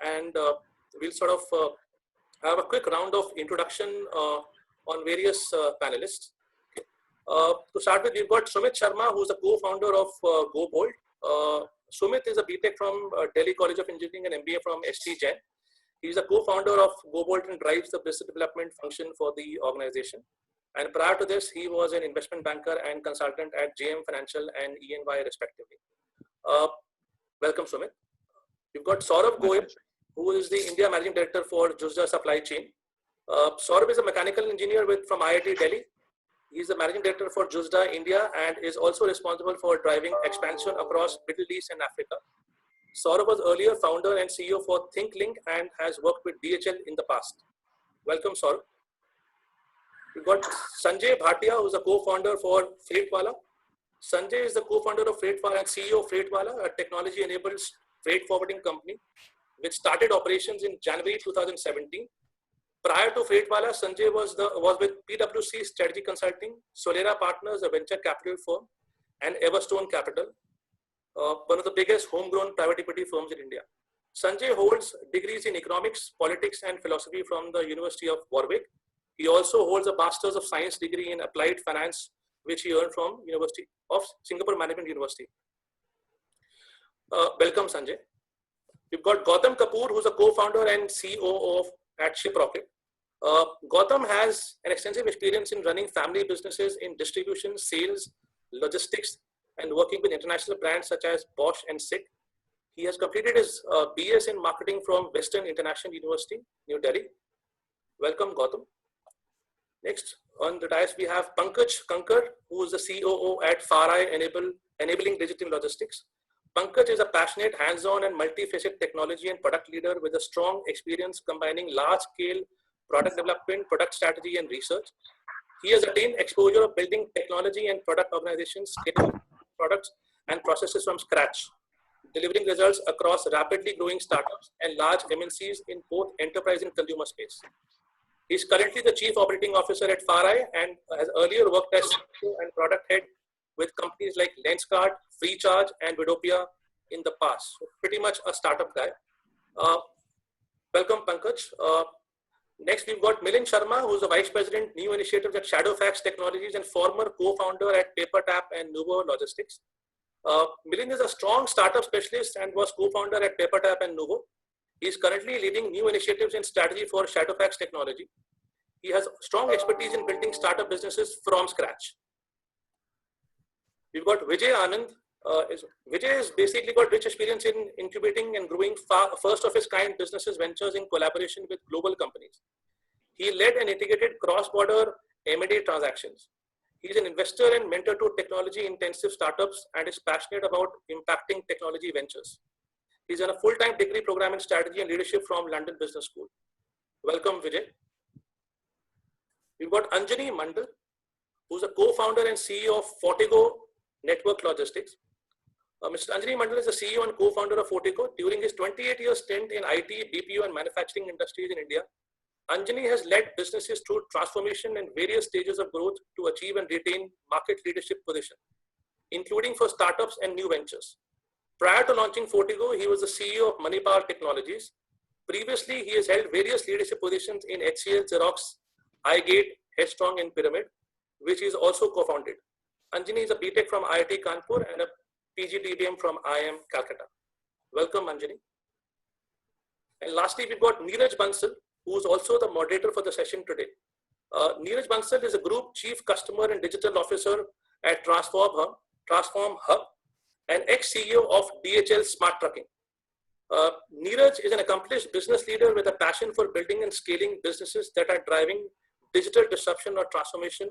and we'll sort of have a quick round of introduction on various panelists. To start with, we've got Sumit Sharma, who's the co-founder of GoBold. Sumit is a BTech from Delhi College of Engineering and MBA from ST Jain. He's a co-founder of GoBold and drives the business development function for the organization. And prior to this, he was an investment banker and consultant at JM Financial and EY respectively. Welcome, Sumit. We've got Saurabh Goyal, who is the India Managing Director for Juzda Supply Chain. Saurabh is a mechanical engineer from IIT Delhi. He's the Managing Director for Juzda India and is also responsible for driving expansion across Middle East and Africa. Saurabh was earlier founder and CEO for ThinkLink and has worked with DHL in the past. Welcome, Saurabh. We've got Sanjay Bhatia, who's a co-founder for Freightwala. Sanjay is the co-founder of Freightwala and CEO of Freightwala, a technology-enabled freight forwarding company, which started operations in January 2017. Prior to Freightwala, Sanjay was with PwC Strategy Consulting, Solera Partners, a venture capital firm, and Everstone Capital, one of the biggest homegrown private equity firms in India. Sanjay holds degrees in economics, politics, and philosophy from the University of Warwick. He also holds a Master's of Science degree in Applied Finance, which he earned from University of Singapore Management University. Welcome, Sanjay. We've got Gautam Kapoor, who's a co-founder and COO at Shiprocket. Gautam has an extensive experience in running family businesses in distribution, sales, logistics, and working with international brands such as Bosch and SICK. He has completed his BS in marketing from Western International University, New Delhi. Welcome, Gautam. Next on the dais, we have Pankaj Kankar, who is the COO at FarEye Enabling Digital Logistics. Pankaj is a passionate, hands-on and multifaceted technology and product leader with a strong experience combining large-scale product development, product strategy, and research. He has attained exposure of building technology and product organizations, scaling products and processes from scratch, delivering results across rapidly growing startups and large MNCs in both enterprise and consumer space. He's currently the Chief Operating Officer at FarEye and has earlier worked as CEO and product head with companies like Lenskart, Freecharge, and Vidopia in the past. So pretty much a startup guy. Welcome, Pankaj. Next, we've got Milan Sharma, who's the Vice President, New Initiatives at Shadowfax Technologies and former co-founder at PaperTap and Nuvo Logistics. Milan is a strong startup specialist and was co-founder at PaperTap and Nuvo. He's currently leading new initiatives in strategy for Shadowfax Technology. He has strong expertise in building startup businesses from scratch. We've got Vijay Anand. Vijay has basically got rich experience in incubating and growing first of his kind businesses ventures in collaboration with global companies. He led and integrated cross-border M&A transactions. He's an investor and mentor to technology intensive startups and is passionate about impacting technology ventures. He's done a full-time degree program in strategy and leadership from London Business School. Welcome, Vijay. We've got Anjani Mandal, who's a co-founder and CEO of Fortigo Network Logistics. Mr. Anjani Mandal is the CEO and co-founder of Fortigo. During his 28-year stint in IT, BPO, and manufacturing industries in India, Anjani has led businesses through transformation and various stages of growth to achieve and retain market leadership position, including for startups and new ventures. Prior to launching Fortigo, he was the CEO of Manipal Technologies. Previously, he has held various leadership positions in HCL, Xerox, iGate, Headstrong, and Pyramid, which he is also co-founded. Anjani is a BTech from IIT Kanpur and a PGDBM from IIM Calcutta. Welcome, Anjani. And lastly, we've got Neeraj Bansal, who is also the moderator for the session today. Neeraj Bansal is a Group Chief Customer and Digital Officer at Transform Hub, and ex-CEO of DHL Smart Trucking. Neeraj is an accomplished business leader with a passion for building and scaling businesses that are driving digital disruption or transformation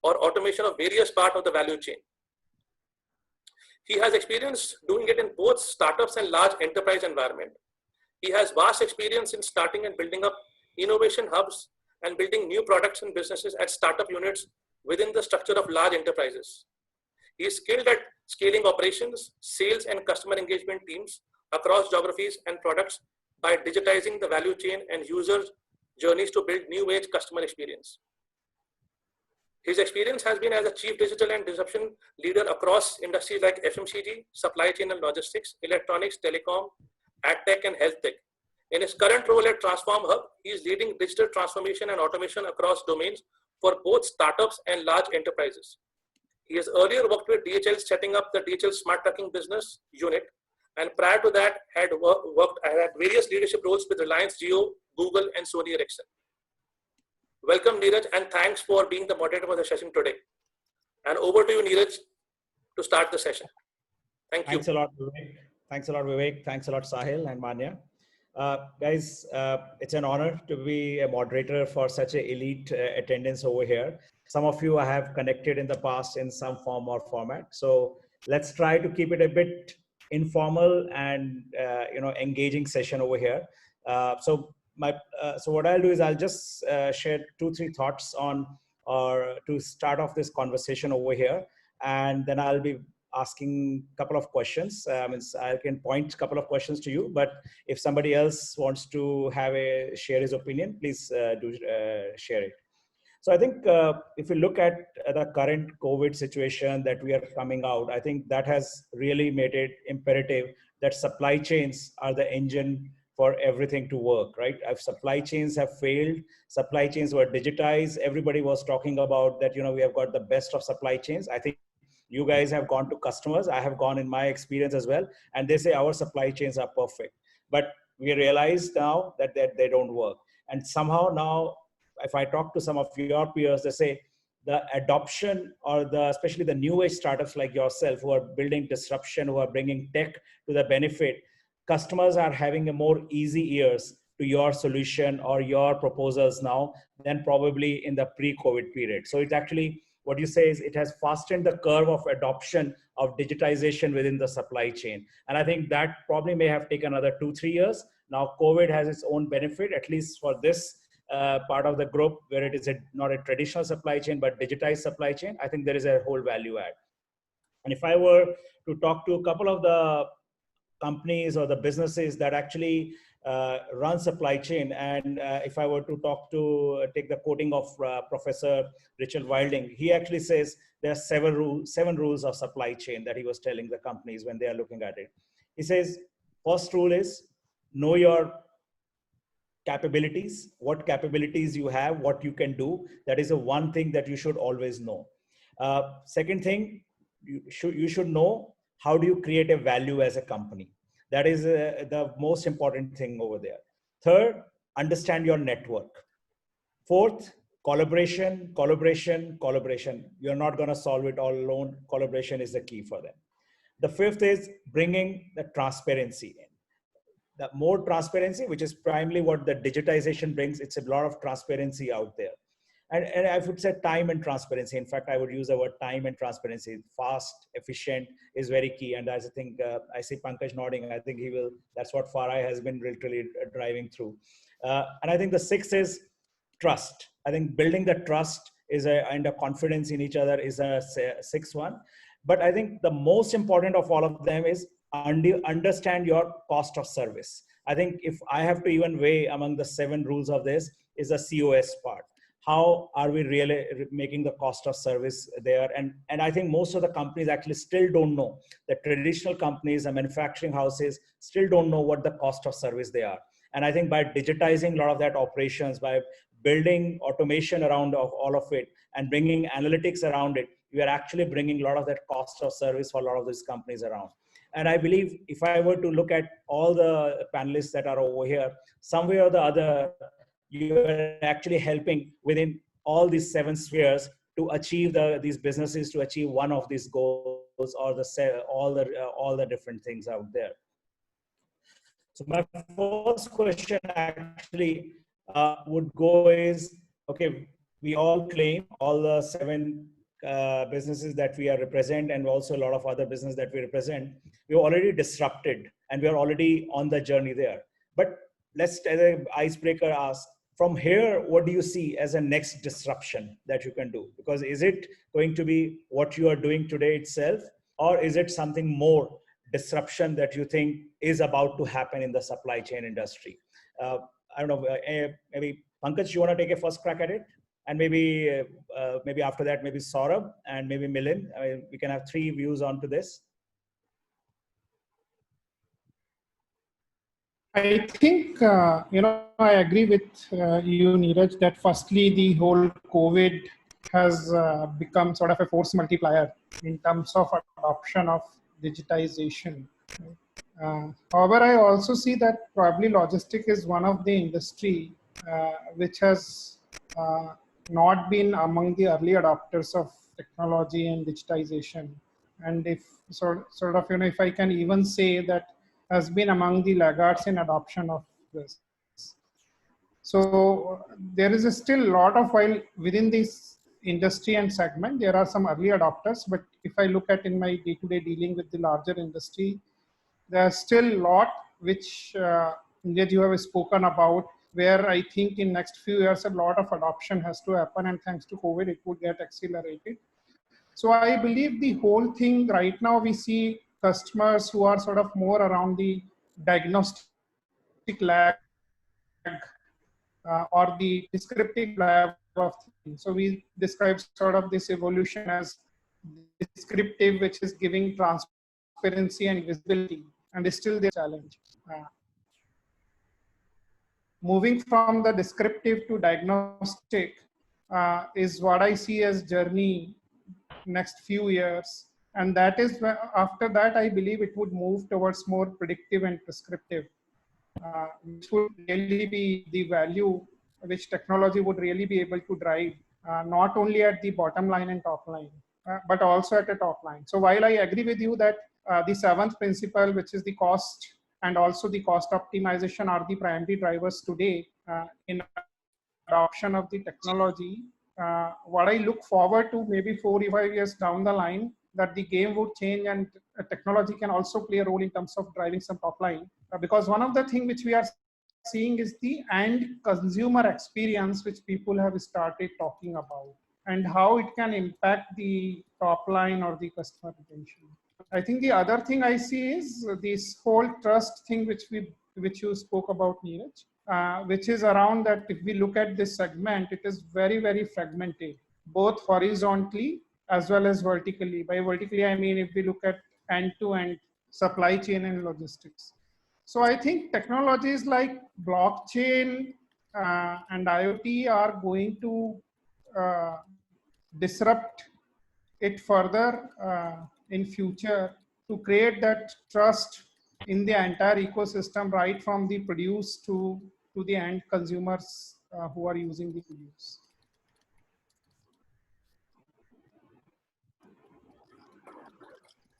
or automation of various parts of the value chain. He has experience doing it in both startups and large enterprise environment. He has vast experience in starting and building up innovation hubs and building new products and businesses at startup units within the structure of large enterprises. He is skilled at scaling operations, sales, and customer engagement teams across geographies and products by digitizing the value chain and user journeys to build new age customer experience. His experience has been as a chief digital and disruption leader across industries like FMCG, supply chain and logistics, electronics, telecom, ad tech, and health tech. In his current role at Transform Hub, he is leading digital transformation and automation across domains for both startups and large enterprises. He has earlier worked with DHL setting up the DHL Smart Trucking business unit, and prior to that had various leadership roles with Reliance Jio, Google, and Sony Ericsson. Welcome, Neeraj, and thanks for being the moderator for the session today. And over to you, Neeraj, to start the session. Thank you. Thanks a lot, Vivek. Thanks a lot, Vivek. Thanks a lot, Sahil and Manya. Guys, it's an honor to be a moderator for such an elite attendance over here. Some of you I have connected in the past in some form or format. So let's try to keep it a bit informal and engaging session over here. So what I'll do is I'll just share 2-3 thoughts on or to start off this conversation over here, and then I'll be asking a couple of questions. I can point a couple of questions to you, but if somebody else wants to share his opinion, please do share it. So I think if you look at the current COVID situation that we are coming out, I think that has really made it imperative that supply chains are the engine for everything to work, right? If supply chains have failed, supply chains were digitized, everybody was talking about that, we have got the best of supply chains. I think you guys have gone to customers, I have gone in my experience as well, and they say our supply chains are perfect. But we realize now that they don't work. And somehow now, if I talk to some of your peers, they say the adoption or especially the new age startups like yourself who are building disruption, who are bringing tech to the benefit, customers are having a more easy ears to your solution or your proposals now than probably in the pre-COVID period. So it's actually, what you say is it has fastened the curve of adoption of digitization within the supply chain. And I think that probably may have taken another 2-3 years. Now COVID has its own benefit, at least for this part of the group where it is not a traditional supply chain, but digitized supply chain. I think there is a whole value add. And if I were to talk to a couple of the companies or the businesses that actually run supply chain, and if I were to take the quoting of Professor Richard Wilding, he actually says there are seven rules of supply chain that he was telling the companies when they are looking at it. He says, first rule is know your capabilities, what capabilities you have, what you can do. That is the one thing that you should always know. Second thing, you should know how do you create a value as a company. That is the most important thing over there. Third, understand your network. Fourth, collaboration. You're not going to solve it all alone. Collaboration is the key for them. The fifth is bringing the transparency in. The more transparency, which is primarily what the digitization brings, it's a lot of transparency out there. And I would say time and transparency. In fact, I would use the word time and transparency. Fast, efficient is very key. And as I think, I see Pankaj nodding, I think that's what Farai has been literally driving through. And I think the sixth is trust. I think building the trust and the confidence in each other is a sixth one. But I think the most important of all of them is understand your cost of service. I think if I have to even weigh among the 7 rules of this is the COS part. How are we really making the cost of service there? And I think most of the companies actually still don't know. The traditional companies and manufacturing houses still don't know what the cost of service they are. And I think by digitizing a lot of that operations, by building automation around all of it and bringing analytics around it, we are actually bringing a lot of that cost of service for a lot of these companies around. And I believe if I were to look at all the panelists that are over here, somewhere or the other, you are actually helping within all these 7 spheres to achieve these businesses to achieve one of these goals or all the different things out there. So my first question actually would go is, okay, we all claim all the 7 businesses that we are represent and also a lot of other business that we represent, we're already disrupted and we're already on the journey there. But let's, as an icebreaker, ask, from here, what do you see as a next disruption that you can do? Because is it going to be what you are doing today itself, or is it something more disruption that you think is about to happen in the supply chain industry? I don't know, maybe Pankaj, you want to take a first crack at it? And maybe after that, maybe Saurabh and maybe Milan. I mean, we can have 3 views onto this. I think, I agree with you, Neeraj, that firstly, the whole COVID has become sort of a force multiplier in terms of adoption of digitization. However, I also see that probably logistic is one of the industry which has not been among the early adopters of technology and digitization. And if sort of, if I can even say that has been among the laggards in adoption of this. So there is still a lot of, while within this industry and segment, there are some early adopters, but if I look at in my day-to-day dealing with the larger industry, there are still a lot which that you have spoken about, where I think in next few years, a lot of adoption has to happen, and thanks to COVID, it would get accelerated. So I believe the whole thing right now, we see customers who are sort of more around the diagnostic lag or the descriptive lag of things. So we describe sort of this evolution as descriptive, which is giving transparency and visibility, and is still their challenge. Moving from the descriptive to diagnostic is what I see as journey next few years. And that is after that, I believe it would move towards more predictive and prescriptive, which would really be the value which technology would really be able to drive, not only at the bottom line and top line, but also at the top line. So while I agree with you that the seventh principle, which is the cost and also the cost optimization, are the primary drivers today in adoption of the technology, what I look forward to maybe 4 or 5 years down the line, that the game would change and technology can also play a role in terms of driving some top line. Because one of the things which we are seeing is the end consumer experience, which people have started talking about, and how it can impact the top line or the customer retention. I think the other thing I see is this whole trust thing, which you spoke about, Neeraj, which is around that if we look at this segment, it is very, very fragmented, both horizontally as well as vertically. By vertically, I mean if we look at end-to-end supply chain and logistics. So I think technologies like blockchain and IoT are going to disrupt it further in future to create that trust in the entire ecosystem, right from the produce to the end consumers who are using the produce.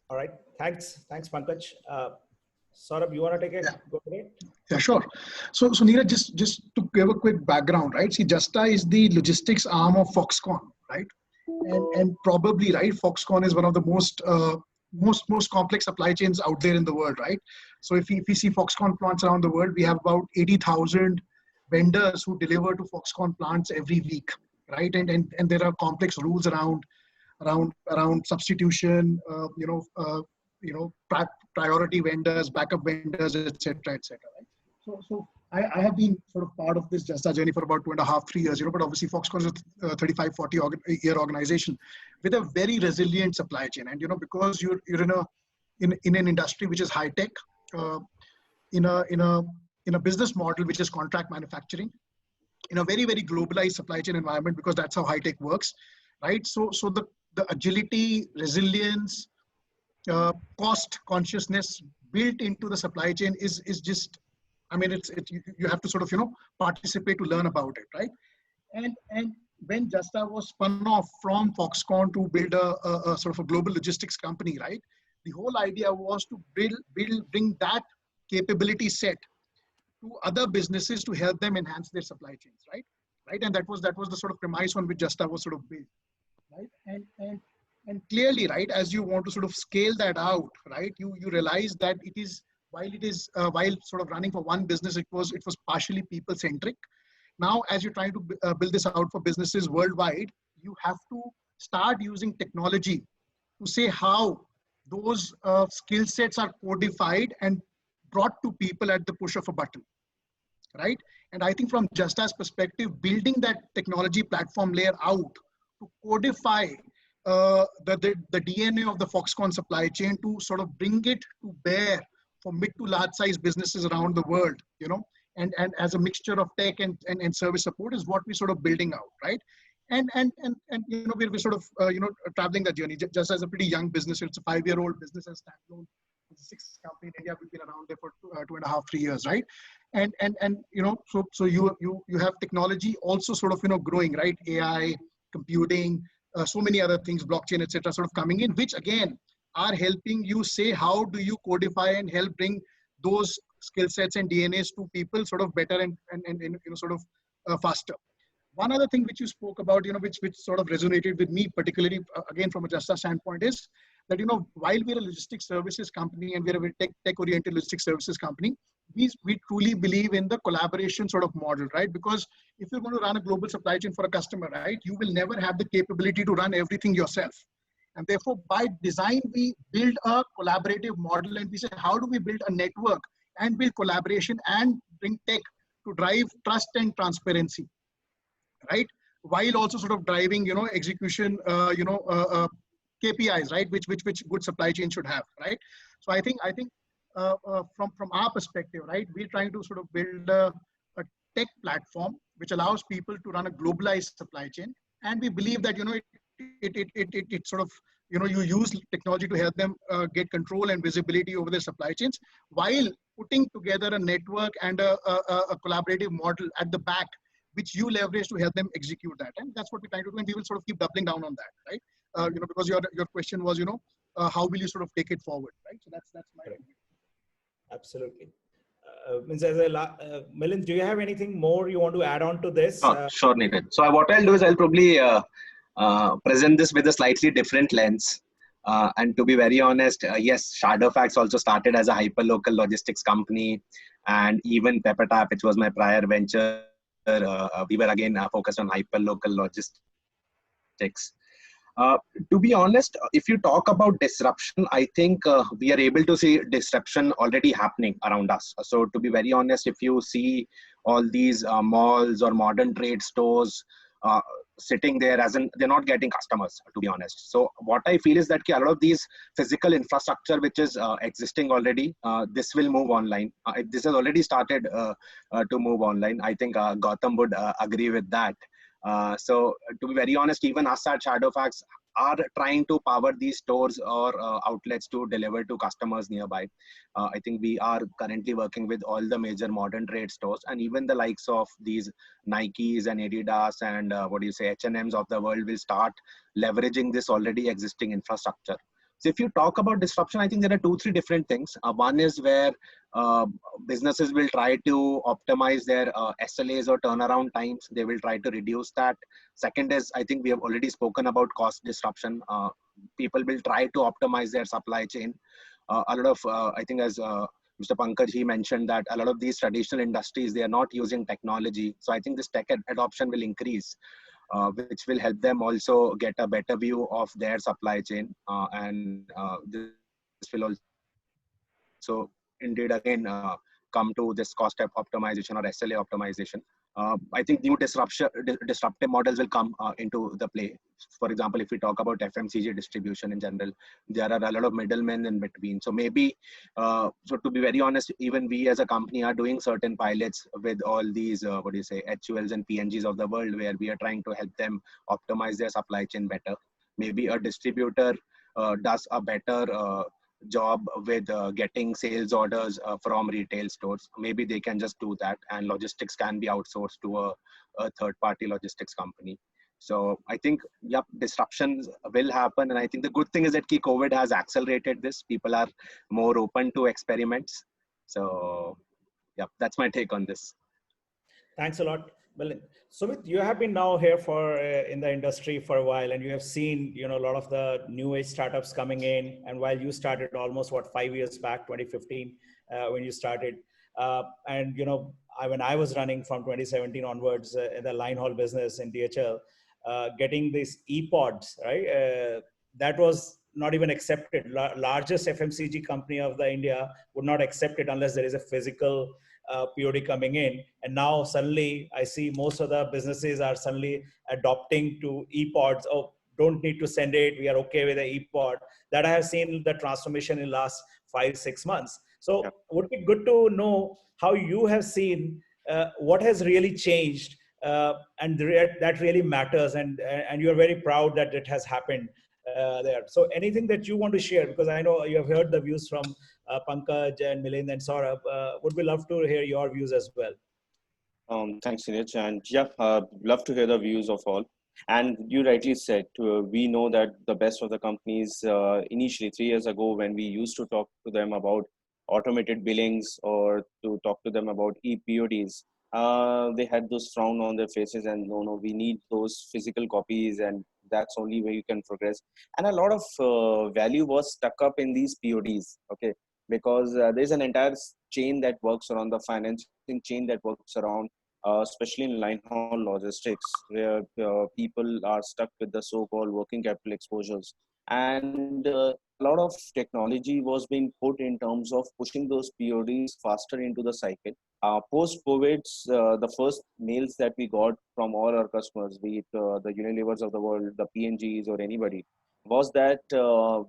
All right. Thanks, Pankaj. Saurabh, you want to take a go ahead? Yeah, sure. So Neeraj, just to give a quick background, right? See, Justa is the logistics arm of Foxconn, right? And probably, right, Foxconn is one of the most complex supply chains out there in the world, right? So if we see Foxconn plants around the world, we have about 80,000 vendors who deliver to Foxconn plants every week, right? And there are complex rules around substitution, priority vendors, backup vendors, etc., etc. Right? So I have been sort of part of this Justa journey for about 2.5, 3 years, but obviously Foxconn is a 35, 40-year organization with a very resilient supply chain. And, because you're in an industry which is high tech, in a business model which is contract manufacturing, in a very, very globalized supply chain environment, because that's how high tech works, right? So the agility, resilience, cost consciousness built into the supply chain is just, I mean, you have to sort of, participate to learn about it, right? And when Justa was spun off from Foxconn to build a sort of a global logistics company, right? The whole idea was to bring that capability set to other businesses to help them enhance their supply chains, right? Right, and that was the sort of premise on which Justa was sort of built, right? And clearly, right, as you want to sort of scale that out, right, you realize that it is, while sort of running for one business, it was partially people centric. Now, as you're trying to build this out for businesses worldwide, you have to start using technology to say how those skill sets are codified and brought to people at the push of a button, right? And I think from Justa's perspective, building that technology platform layer out to codify the DNA of the Foxconn supply chain, to sort of bring it to bear for mid to large size businesses around the world, and as a mixture of tech and service support is what we're sort of building out, right? And we're sort of traveling that journey just as a pretty young business. It's a 5-year-old business and standalone. It's a 6th company in India. We've been around there for 2.5, 3 years, right? And so you have technology also sort of growing, right? AI, computing, so many other things, blockchain, etc., sort of coming in, which again are helping you say how do you codify and help bring those skill sets and DNAs to people sort of better and sort of faster. One other thing which you spoke about, which sort of resonated with me, particularly again from a Justa standpoint, is that while we're a logistics services company and we're a very tech-oriented logistics services company, we truly believe in the collaboration sort of model, right? Because if you're going to run a global supply chain for a customer, right, you will never have the capability to run everything yourself. And therefore, by design, we build a collaborative model, and we say, how do we build a network and build collaboration and bring tech to drive trust and transparency, right? While also sort of driving, execution, KPIs, right? Which good supply chain should have, right? So I think from our perspective, right, we're trying to sort of build a tech platform which allows people to run a globalized supply chain, and we believe that it sort of you use technology to help them get control and visibility over their supply chains, while putting together a network and a collaborative model at the back, which you leverage to help them execute that. And that's what we're trying to do, and we will sort of keep doubling down on that, right? Because your question was, how will you sort of take it forward, right? So that's my view. Absolutely. Milan, do you have anything more you want to add on to this? Sure, Neeraj. So what I'll do is I'll probably present this with a slightly different lens. And to be very honest, yes, Shadowfax also started as a hyperlocal logistics company, and even Peppertap, which was my prior venture, we were again focused on hyperlocal logistics. To be honest, if you talk about disruption, I think we are able to see disruption already happening around us. So to be very honest, if you see all these malls or modern trade stores sitting there, they're not getting customers, to be honest. So what I feel is that a lot of these physical infrastructure which is existing already, this will move online. This has already started to move online. I think Gautam would agree with that. So to be very honest, even us at Shadowfax are trying to power these stores or outlets to deliver to customers nearby. I think we are currently working with all the major modern trade stores, and even the likes of these Nikes and Adidas and H&Ms of the world will start leveraging this already existing infrastructure. So if you talk about disruption, I think there are 2-3 different things. One is where businesses will try to optimize their SLAs or turnaround times. They will try to reduce that. Second is, I think we have already spoken about cost disruption. People will try to optimize their supply chain. A lot of, I think as Mr. Pankaj, he mentioned that a lot of these traditional industries, they are not using technology. So I think this tech adoption will increase. Which will help them also get a better view of their supply chain, and this will also indeed again come to this cost optimization or SLA optimization. I think new disruptive models will come into the play. For example, if we talk about FMCG distribution in general, there are a lot of middlemen in between. So maybe, so to be very honest, even we as a company are doing certain pilots with all these, HULs and PNGs of the world, where we are trying to help them optimize their supply chain better. Maybe a distributor does a better job with getting sales orders from retail stores. Maybe they can just do that, and logistics can be outsourced to a third-party logistics company. So I think, yep, disruptions will happen. And I think the good thing is that COVID has accelerated this. People are more open to experiments. So yeah, that's my take on this. Thanks a lot. Well, Sumit, you have been now here for in the industry for a while, and you have seen, a lot of the new age startups coming in. And while you started almost 5 years back, 2015, when you started, and when I was running from 2017 onwards in the line haul business in DHL, getting these e-pods, right? That was not even accepted. Largest FMCG company of the India would not accept it unless there is a physical POD coming in. And now suddenly I see most of the businesses are suddenly adopting to e-pods. Oh, don't need to send it. We are okay with the e-pod. That I have seen the transformation in the last 5-6 months. So would be good to know how you have seen what has really changed, and that really matters, and you're very proud that it has happened there. So anything that you want to share, because I know you have heard the views from Pankaj and Milind and Saurabh, would we love to hear your views as well. Thanks, Sinich. And yeah, love to hear the views of all. And you rightly said, we know that the best of the companies, initially 3 years ago, when we used to talk to them about automated billings or to talk to them about EPODs, they had those frown on their faces and no, we need those physical copies, and that's only way you can progress. And a lot of value was stuck up in these PODs, okay? Because there's an entire chain that works around the financing chain that works around, especially in line haul logistics, where people are stuck with the so-called working capital exposures. And a lot of technology was being put in terms of pushing those PODs faster into the cycle. Post-COVID, the first mails that we got from all our customers, be it the Unilevers of the world, the PNGs or anybody, was that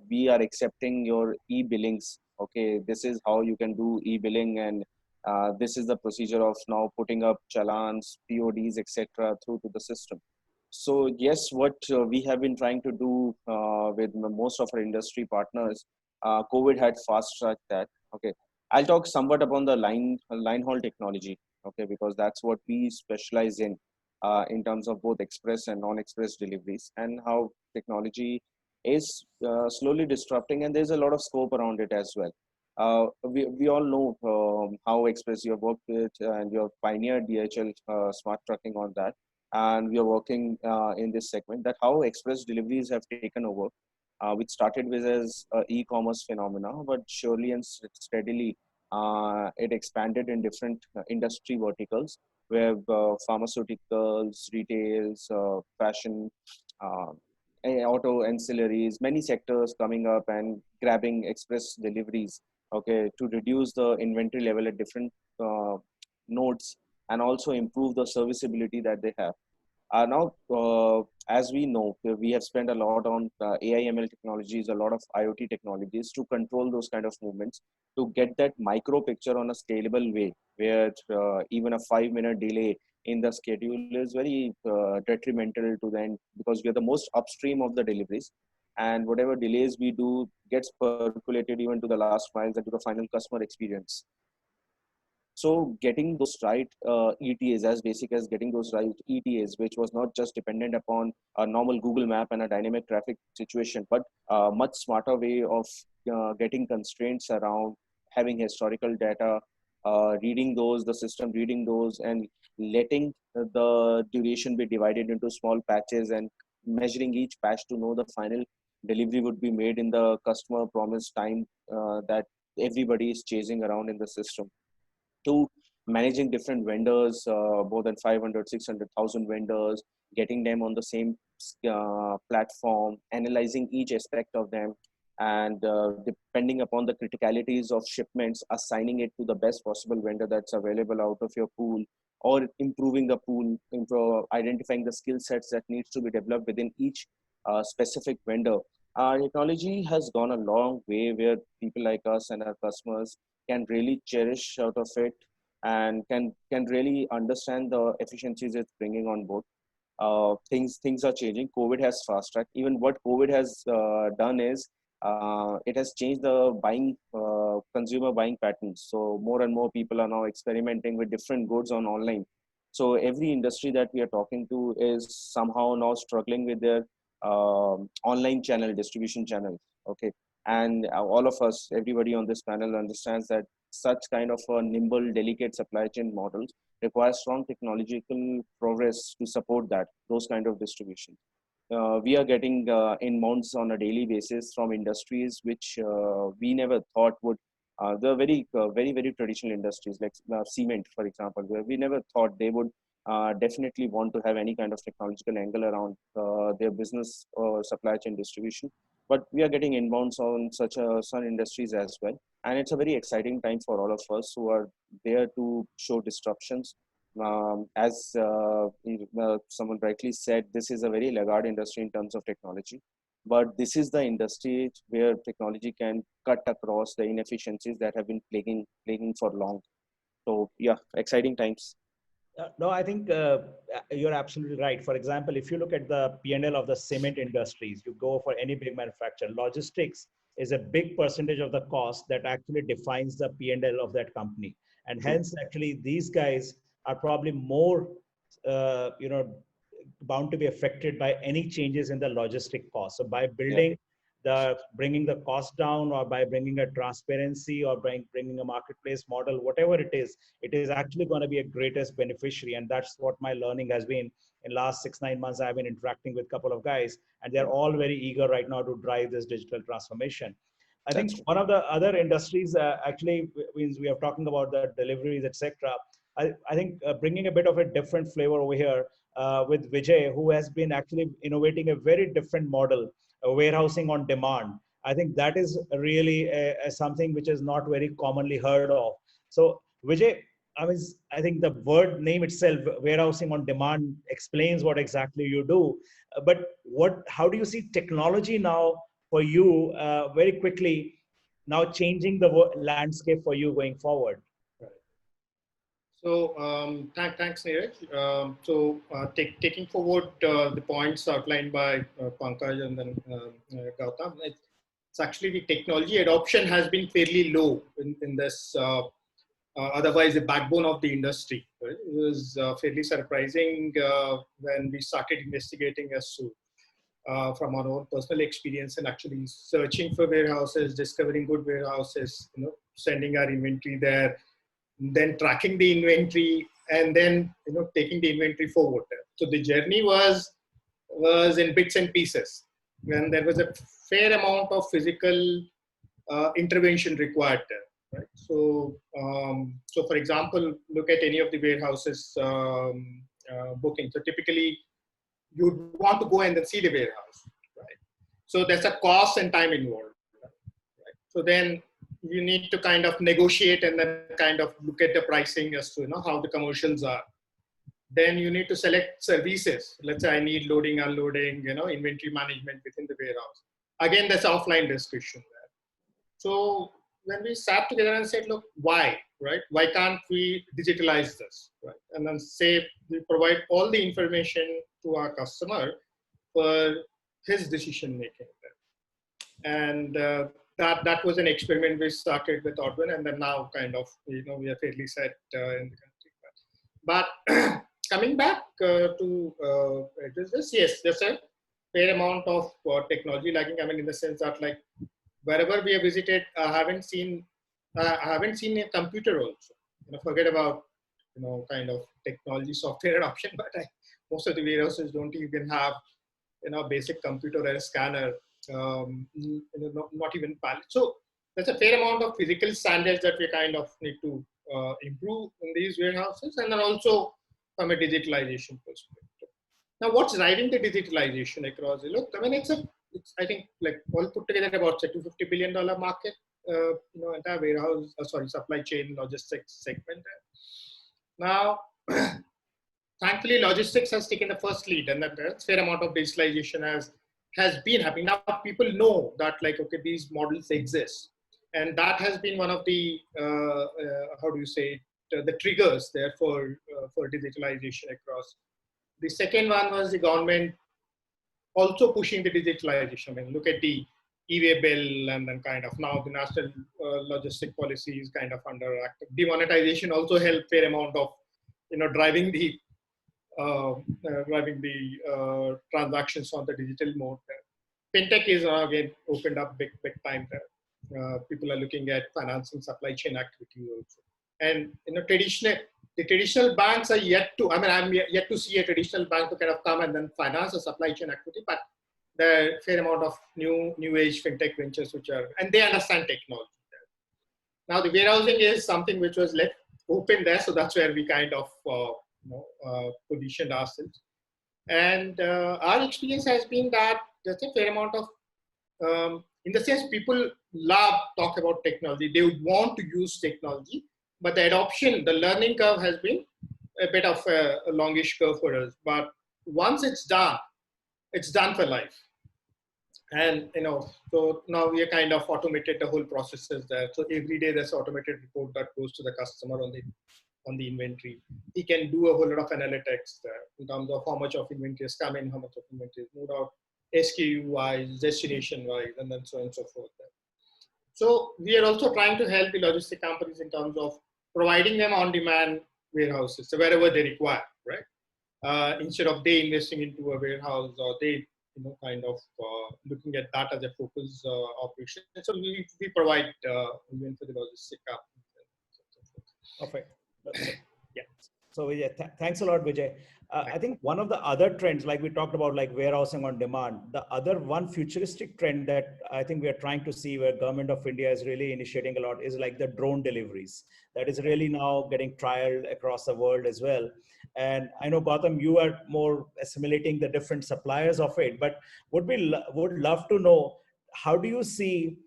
we are accepting your e-billings. Okay, this is how you can do e-billing, and this is the procedure of now putting up challans, PODs, etc. through to the system. So yes, what we have been trying to do with most of our industry partners, COVID had fast tracked that. Okay, I'll talk somewhat upon the line haul technology. Okay, because that's what we specialize in terms of both express and non-express deliveries, and how technology is slowly disrupting, and there's a lot of scope around it as well. We all know how Express you have worked with, and you have pioneered DHL smart trucking on that, and we are working in this segment, that how express deliveries have taken over, which started with as e-commerce phenomena, but surely and steadily it expanded in different industry verticals, where pharmaceuticals, retails, fashion, uh, auto ancillaries, many sectors coming up and grabbing express deliveries, okay, to reduce the inventory level at different nodes, and also improve the serviceability that they have. Now, as we know, we have spent a lot on AI ML technologies, a lot of IoT technologies to control those kind of movements, to get that micro picture on a scalable way, where even a 5-minute delay in the schedule is very detrimental to the end, because we are the most upstream of the deliveries. And whatever delays we do gets percolated even to the last miles and to the final customer experience. So getting those right ETAs, as basic as getting those right ETAs, which was not just dependent upon a normal Google map and a dynamic traffic situation, but a much smarter way of getting constraints around having historical data, reading those, the system reading those, and letting the duration be divided into small patches, and measuring each patch to know the final delivery would be made in the customer promised time that everybody is chasing around in the system, to managing different vendors, more than 500, 600,000 vendors, getting them on the same platform, analyzing each aspect of them, and depending upon the criticalities of shipments, assigning it to the best possible vendor that's available out of your pool, or improving the pool, identifying the skill sets that needs to be developed within each specific vendor. Technology has gone a long way, where people like us and our customers can really cherish out of it, and can really understand the efficiencies it's bringing on board. Things are changing. COVID has fast tracked. Even what COVID has done is it has changed the buying consumer buying patterns. So more and more people are now experimenting with different goods on online. So every industry that we are talking to is somehow now struggling with their online channel distribution channels. Okay, and all of us, everybody on this panel understands that such kind of a nimble, delicate supply chain models require strong technological progress to support those kind of distribution. We are getting inbounds on a daily basis from industries which we never thought would. They're very traditional industries like cement, for example, where we never thought they would definitely want to have any kind of technological angle around their business or supply chain distribution. But we are getting inbounds on some industries as well, and it's a very exciting time for all of us who are there to show disruptions. As someone rightly said, this is a very laggard industry in terms of technology. but this is the industry where technology can cut across the inefficiencies that have been plaguing for long. So yeah, exciting times. No, I think you're absolutely right. For example, if you look at the P&L of the cement industries, you go for any big manufacturer, logistics is a big percentage of the cost that actually defines the P&L of that company. And hence, actually, these guys are probably more, bound to be affected by any changes in the logistic cost. So by building bringing the cost down, or by bringing a transparency, or by bringing a marketplace model, whatever it is actually going to be a greatest beneficiary. And that's what my learning has been in last 6-9 months. I've been interacting with a couple of guys, and they're all very eager right now to drive this digital transformation. I think one of the other industries actually means we are talking about the deliveries, etc. I think bringing a bit of a different flavor over here with Vijay, who has been actually innovating a very different model, warehousing on demand. I think that is really something which is not very commonly heard of. So Vijay, I think the word name itself, warehousing on demand, explains what exactly you do. But how do you see technology now for you very quickly now changing the landscape for you going forward? So thanks, Neeraj. Taking forward the points outlined by Pankaj and then Gautam, it's actually the technology adoption has been fairly low in this, otherwise the backbone of the industry. Right? It was fairly surprising when we started investigating as to from our own personal experience and actually searching for warehouses, discovering good warehouses, sending our inventory there, then tracking the inventory, and then taking the inventory forward. So the journey was in bits and pieces, and there was a fair amount of physical intervention required there. Right? So for example, look at any of the warehouses booking. So typically, you'd want to go and then see the warehouse, right? So there's a cost and time involved, right? So then you need to kind of negotiate and then kind of look at the pricing as to how the commercials are. Then you need to select services. Let's say I need loading, unloading, inventory management within the warehouse. Again, there's offline discussion there. So when we sat together and said, look, why, right? Why can't we digitalize this, right? And then say we provide all the information to our customer for his decision making. And that was an experiment we started with Odwin, and then now kind of we are fairly set in the country. But coming back to this, yes, there's a fair amount of technology lagging. I mean, in the sense that like wherever we have visited, I haven't seen a computer also. Forget about kind of technology software adoption, but most of the warehouses don't even have basic computer or a scanner, not even pallet. So there's a fair amount of physical standards that we kind of need to improve in these warehouses, and then also from a digitalization perspective. Now, what's driving the digitalization across the globe? I mean, it's I think like all put together about a $250 billion market, entire warehouse, supply chain logistics segment. Now, thankfully, logistics has taken the first lead, and that a fair amount of digitalization has been happening. Now, people know that like, okay, these models exist. And that has been one of the, the triggers there for digitalization across. The second one was the government also pushing the digitalization. I mean, look at the e-way bill, and then kind of now the national logistic policy is kind of under active. Demonetization also helped fair amount of, driving the transactions on the digital mode. Fintech is again opened up big time there. People are looking at financing supply chain activity also. And the traditional banks are yet to, I'm yet to see a traditional bank to kind of come and then finance a supply chain activity, but there are a fair amount of new age fintech ventures which are, and they understand technology there. Now the warehousing is something which was left open there, so that's where we kind of positioned ourselves. And our experience has been that there's a fair amount of, in the sense people talk about technology, they would want to use technology, but the adoption, the learning curve has been a bit of a longish curve for us. But once it's done for life. And so now we are kind of automated the whole processes there. So every day there's automated report that goes to the customer on the inventory. He can do a whole lot of analytics there in terms of how much of inventory has come in, how much of inventory is moved out, SKU wise, destination wise, and then so on and so forth there. So we are also trying to help the logistic companies in terms of providing them on-demand warehouses, so wherever they require, right? Instead of they investing into a warehouse or they, kind of looking at that as a focus operation. So we provide even for the logistic companies. Perfect. Yeah. So Vijay, thanks a lot, Vijay. I think one of the other trends, like we talked about, like warehousing on demand, the other one futuristic trend that I think we are trying to see where government of India is really initiating a lot is like the drone deliveries. That is really now getting trialed across the world as well. And I know, Gautam, you are more assimilating the different suppliers of it, but would love to know, how do you see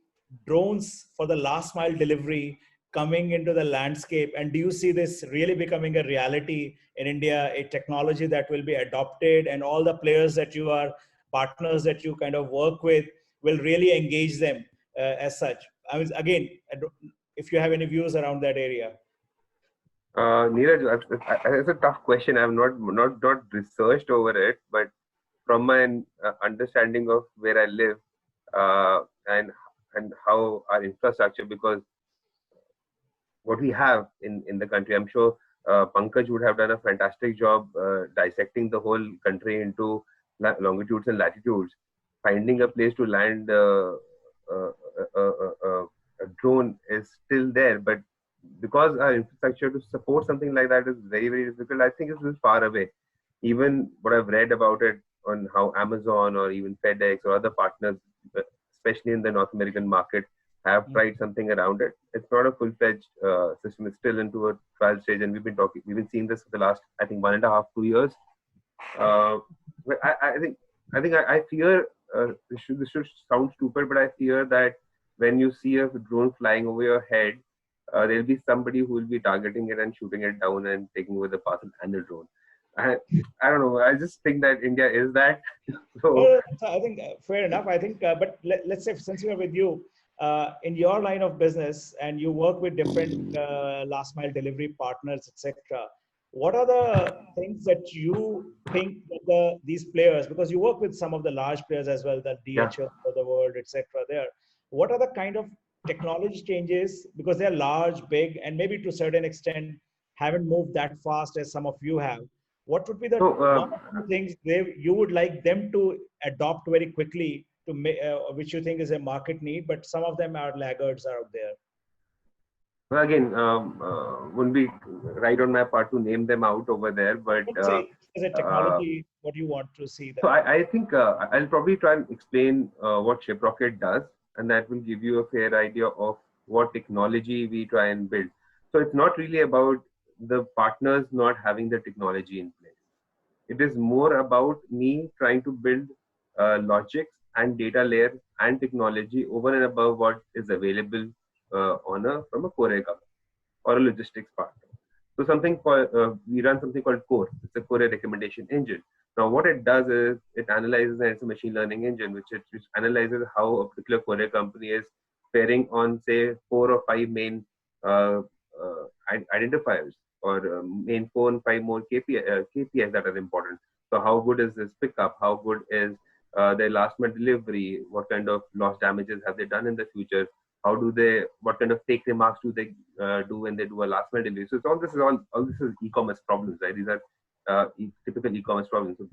drones for the last mile delivery coming into the landscape? And do you see this really becoming a reality in India, a technology that will be adopted and all the players that you are partners that you kind of work with will really engage them as such? I mean, again, if you have any views around that area. Neeraj, it's a tough question. I've not researched over it, but from my understanding of where I live and how our infrastructure, because what we have in the country, I'm sure Pankaj would have done a fantastic job dissecting the whole country into longitudes and latitudes. Finding a place to land a drone is still there, but because our infrastructure to support something like that is very, very difficult, I think it's a little far away. Even what I've read about it on how Amazon or even FedEx or other partners, especially in the North American market, have tried something around it. It's not a full-fledged system. It's still into a trial stage, and we've been seeing this for the last, I think, 1.5 to 2 years. But I fear this should sound stupid, but I fear that when you see a drone flying over your head, there'll be somebody who will be targeting it and shooting it down and taking away the parcel and the drone. I don't know. I just think that India is that. So I think fair enough. I think, but let's say since we are with you, in your line of business and you work with different last mile delivery partners, etc., what are the things that you think that these players, because you work with some of the large players as well, the DHL of the world, etc., there, what are the kind of technology changes, because they're large, big, and maybe to a certain extent haven't moved that fast as some of you have? What would be the one or two things you would like them to adopt very quickly, to which you think is a market need, but some of them are laggards out there? Well, again, wouldn't be right on my part to name them out over there, but say as a technology, what do you want to see there? So I think I'll probably try and explain what ShipRocket does, and that will give you a fair idea of what technology we try and build. So it's not really about the partners not having the technology in place. It is more about me trying to build logics and data layer and technology over and above what is available from a Courier company or a logistics partner. So something called, we run something called Core. It's a Courier recommendation engine. Now what it does is it analyzes, and it's a machine learning engine which analyzes how a particular Courier company is faring on, say, 4 or 5 main identifiers, or main 4 and 5 more KPIs that are important. So how good is this pickup? How good is their last mile delivery? What kind of loss damages have they done in the future? What kind of take remarks do they do when they do a last mile delivery? So all this is e-commerce problems, right? These are typical e-commerce problems. So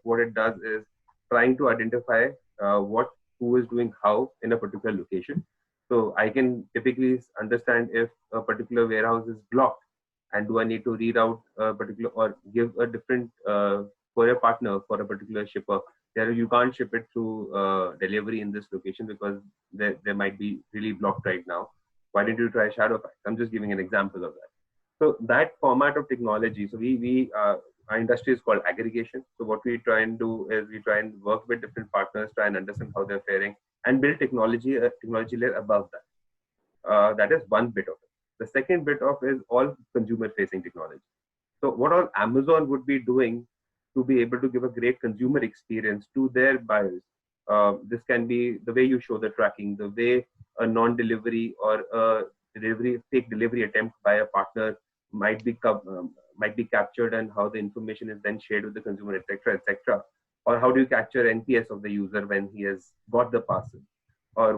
what it does is trying to identify who is doing how in a particular location. So I can typically understand if a particular warehouse is blocked, and do I need to reroute a particular or give a different courier partner for a particular shipper. There you can't ship it through delivery in this location because they might be really blocked right now. Why don't you try Shadowfax? I'm just giving an example of that. So that format of technology, so our industry is called aggregation. So what we try and do is we try and work with different partners, try and understand how they're faring, and build technology layer above that. That is one bit of it. The second bit of is all consumer-facing technology. So what all Amazon would be doing to be able to give a great consumer experience to their buyers This can be the way you show the tracking, the way a non-delivery or a fake delivery attempt by a partner might be captured, and how the information is then shared with the consumer, etc., etc. Or how do you capture NPS of the user when he has got the parcel, or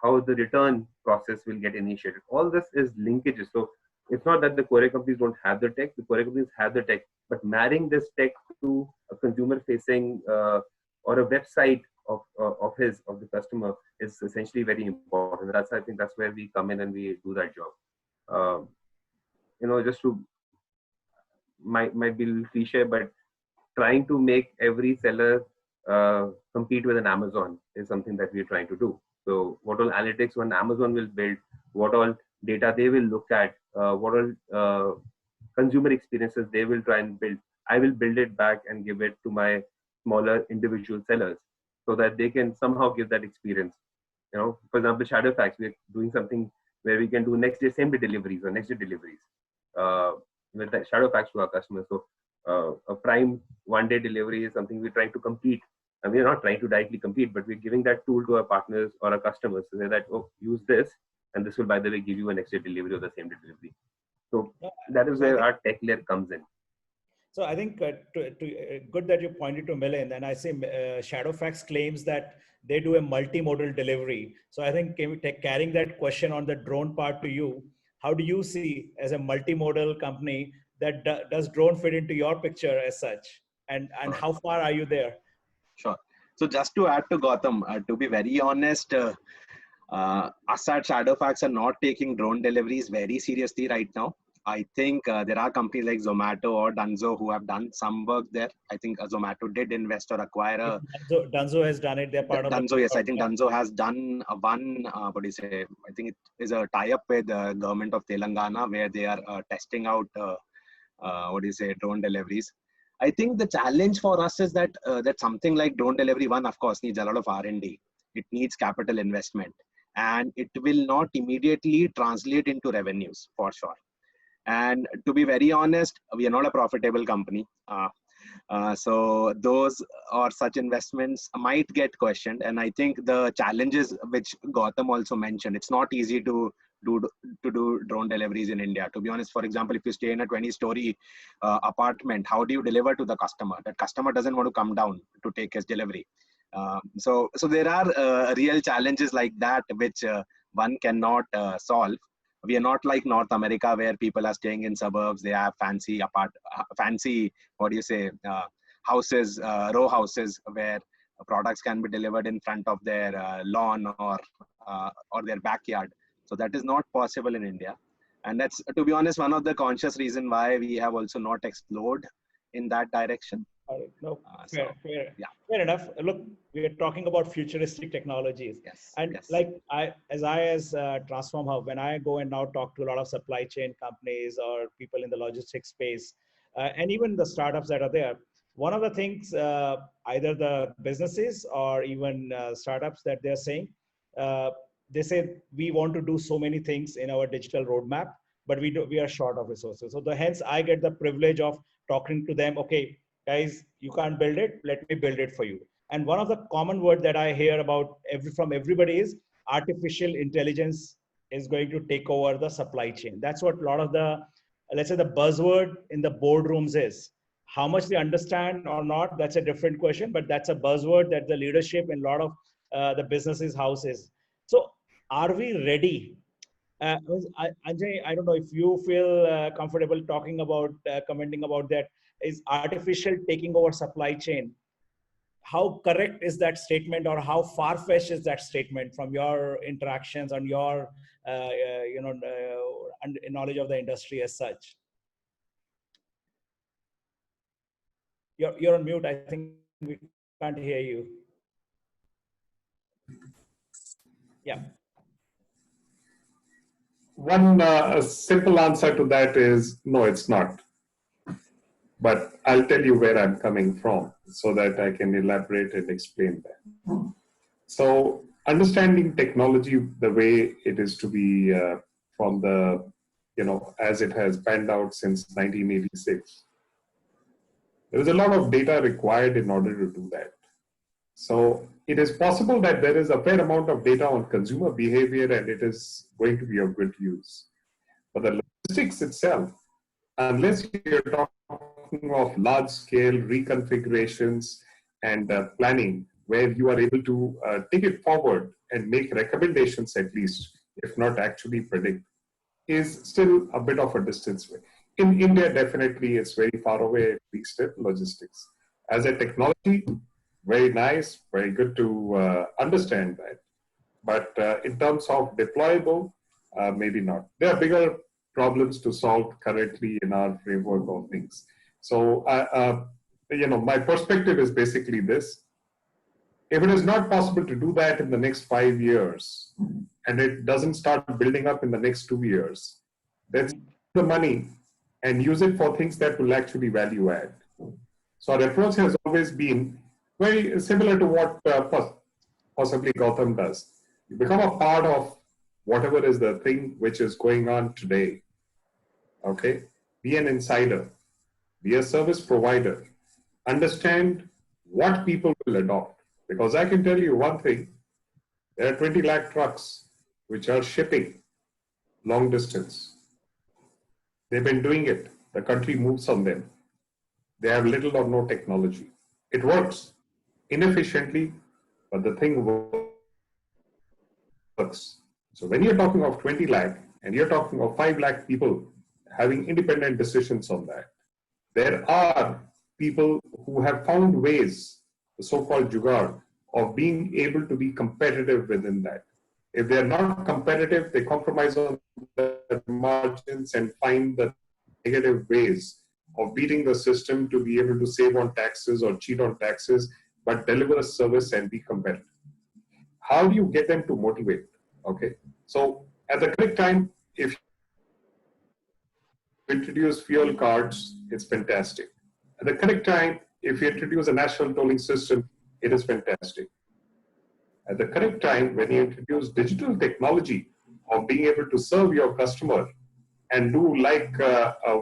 how the return process will get initiated. All this is linkages. So it's not that the courier companies don't have the tech. The courier companies have the tech, but marrying this tech to a consumer-facing or a website of the customer is essentially very important. I think that's where we come in and we do that job. Just to might be a little cliche, but trying to make every seller compete with an Amazon is something that we're trying to do. So what all analytics one Amazon will build, what all data they will look at, what all consumer experiences they will try and build, I will build it back and give it to my smaller individual sellers so that they can somehow give that experience. For example, Shadowfax, we're doing something where we can do next day, same day deliveries or next day deliveries with that Shadowfax to our customers. So a prime one-day delivery is something we're trying to compete. And we're not trying to directly compete, but we're giving that tool to our partners or our customers to say that, oh, use this, and this will, by the way, give you a next day delivery or the same day delivery. So that is where our tech layer comes in. So I think good that you pointed to Milan, and I say Shadowfax claims that they do a multimodal delivery. So I think carrying that question on the drone part to you, how do you see as a multimodal company that does drone fit into your picture as such? And how far are you there? Sure. So just to add to Gautam, to be very honest, us at Shadowfax are not taking drone deliveries very seriously right now. I think there are companies like Zomato or Dunzo who have done some work there. I think Zomato did invest or acquire. Dunzo has done it. They're part of Dunzo. Yes, I think Dunzo has done one. What do you say? I think it is a tie-up with the government of Telangana where they are testing out. Drone deliveries. I think the challenge for us is that that something like drone delivery, one, of course, needs a lot of R&D. It needs capital investment, and it will not immediately translate into revenues for sure. And to be very honest, we are not a profitable company. So those or such investments might get questioned. And I think the challenges which Gautam also mentioned, it's not easy to do drone deliveries in India. To be honest, for example, if you stay in a 20-story apartment, how do you deliver to the customer? That customer doesn't want to come down to take his delivery. So there are real challenges like that which one cannot solve. We are not like North America where people are staying in suburbs. They have fancy houses, row houses where products can be delivered in front of their lawn or their backyard. So that is not possible in India. And that's, to be honest, one of the conscious reason why we have also not explored in that direction. No, fair enough. Look, we are talking about futuristic technologies. Yes. And yes. like as Transform Hub, when I go and now talk to a lot of supply chain companies or people in the logistics space, and even the startups that are there, one of the things, either the businesses or even startups that they're saying, they say we want to do so many things in our digital roadmap, but we are short of resources. So hence I get the privilege of talking to them. Okay, guys, you can't build it. Let me build it for you. And one of the common words that I hear about from everybody is artificial intelligence is going to take over the supply chain. That's what a lot of the, let's say, the buzzword in the boardrooms is. How much they understand or not, that's a different question, but that's a buzzword that the leadership in a lot of the businesses houses. So are we ready? Anjay, I don't know if you feel comfortable talking about, commenting about that. Is artificial taking over supply chain? How correct is that statement, or how far-fetched is that statement from your interactions and your, knowledge of the industry as such? You're on mute. I think we can't hear you. Yeah. One simple answer to that is no, it's not. But I'll tell you where I'm coming from so that I can elaborate and explain that. So understanding technology the way it is to be from the, as it has panned out since 1986, there is a lot of data required in order to do that. So it is possible that there is a fair amount of data on consumer behavior and it is going to be of good use. But the logistics itself, unless you're talking of large scale reconfigurations and planning, where you are able to take it forward and make recommendations at least, if not actually predict, is still a bit of a distance away. In India, definitely it's very far away, at least in logistics. As a technology, very nice, very good to understand that. But in terms of deployable, maybe not. There are bigger problems to solve currently in our framework of things. So, my perspective is basically this. If it is not possible to do that in the next 5 years, and it doesn't start building up in the next 2 years, let's take the money and use it for things that will actually value add. So our approach has always been very similar to what possibly Gautam does. You become a part of whatever is the thing which is going on today. Okay? Be an insider. Be a service provider. Understand what people will adopt. Because I can tell you one thing, there are 20 lakh trucks which are shipping long distance. They've been doing it. The country moves on them. They have little or no technology. It works inefficiently, but the thing works. So when you're talking of 20 lakh and you're talking of 5 lakh people having independent decisions on that, there are people who have found ways, the so-called jugaad, of being able to be competitive within that. If they're not competitive, they compromise on the margins and find the negative ways of beating the system to be able to save on taxes or cheat on taxes, but deliver a service and be competitive. How do you get them to motivate? Okay, so at the correct time, if you introduce fuel cards, it's fantastic. At the correct time, if you introduce a national tolling system, it is fantastic. At the correct time, when you introduce digital technology of being able to serve your customer and do like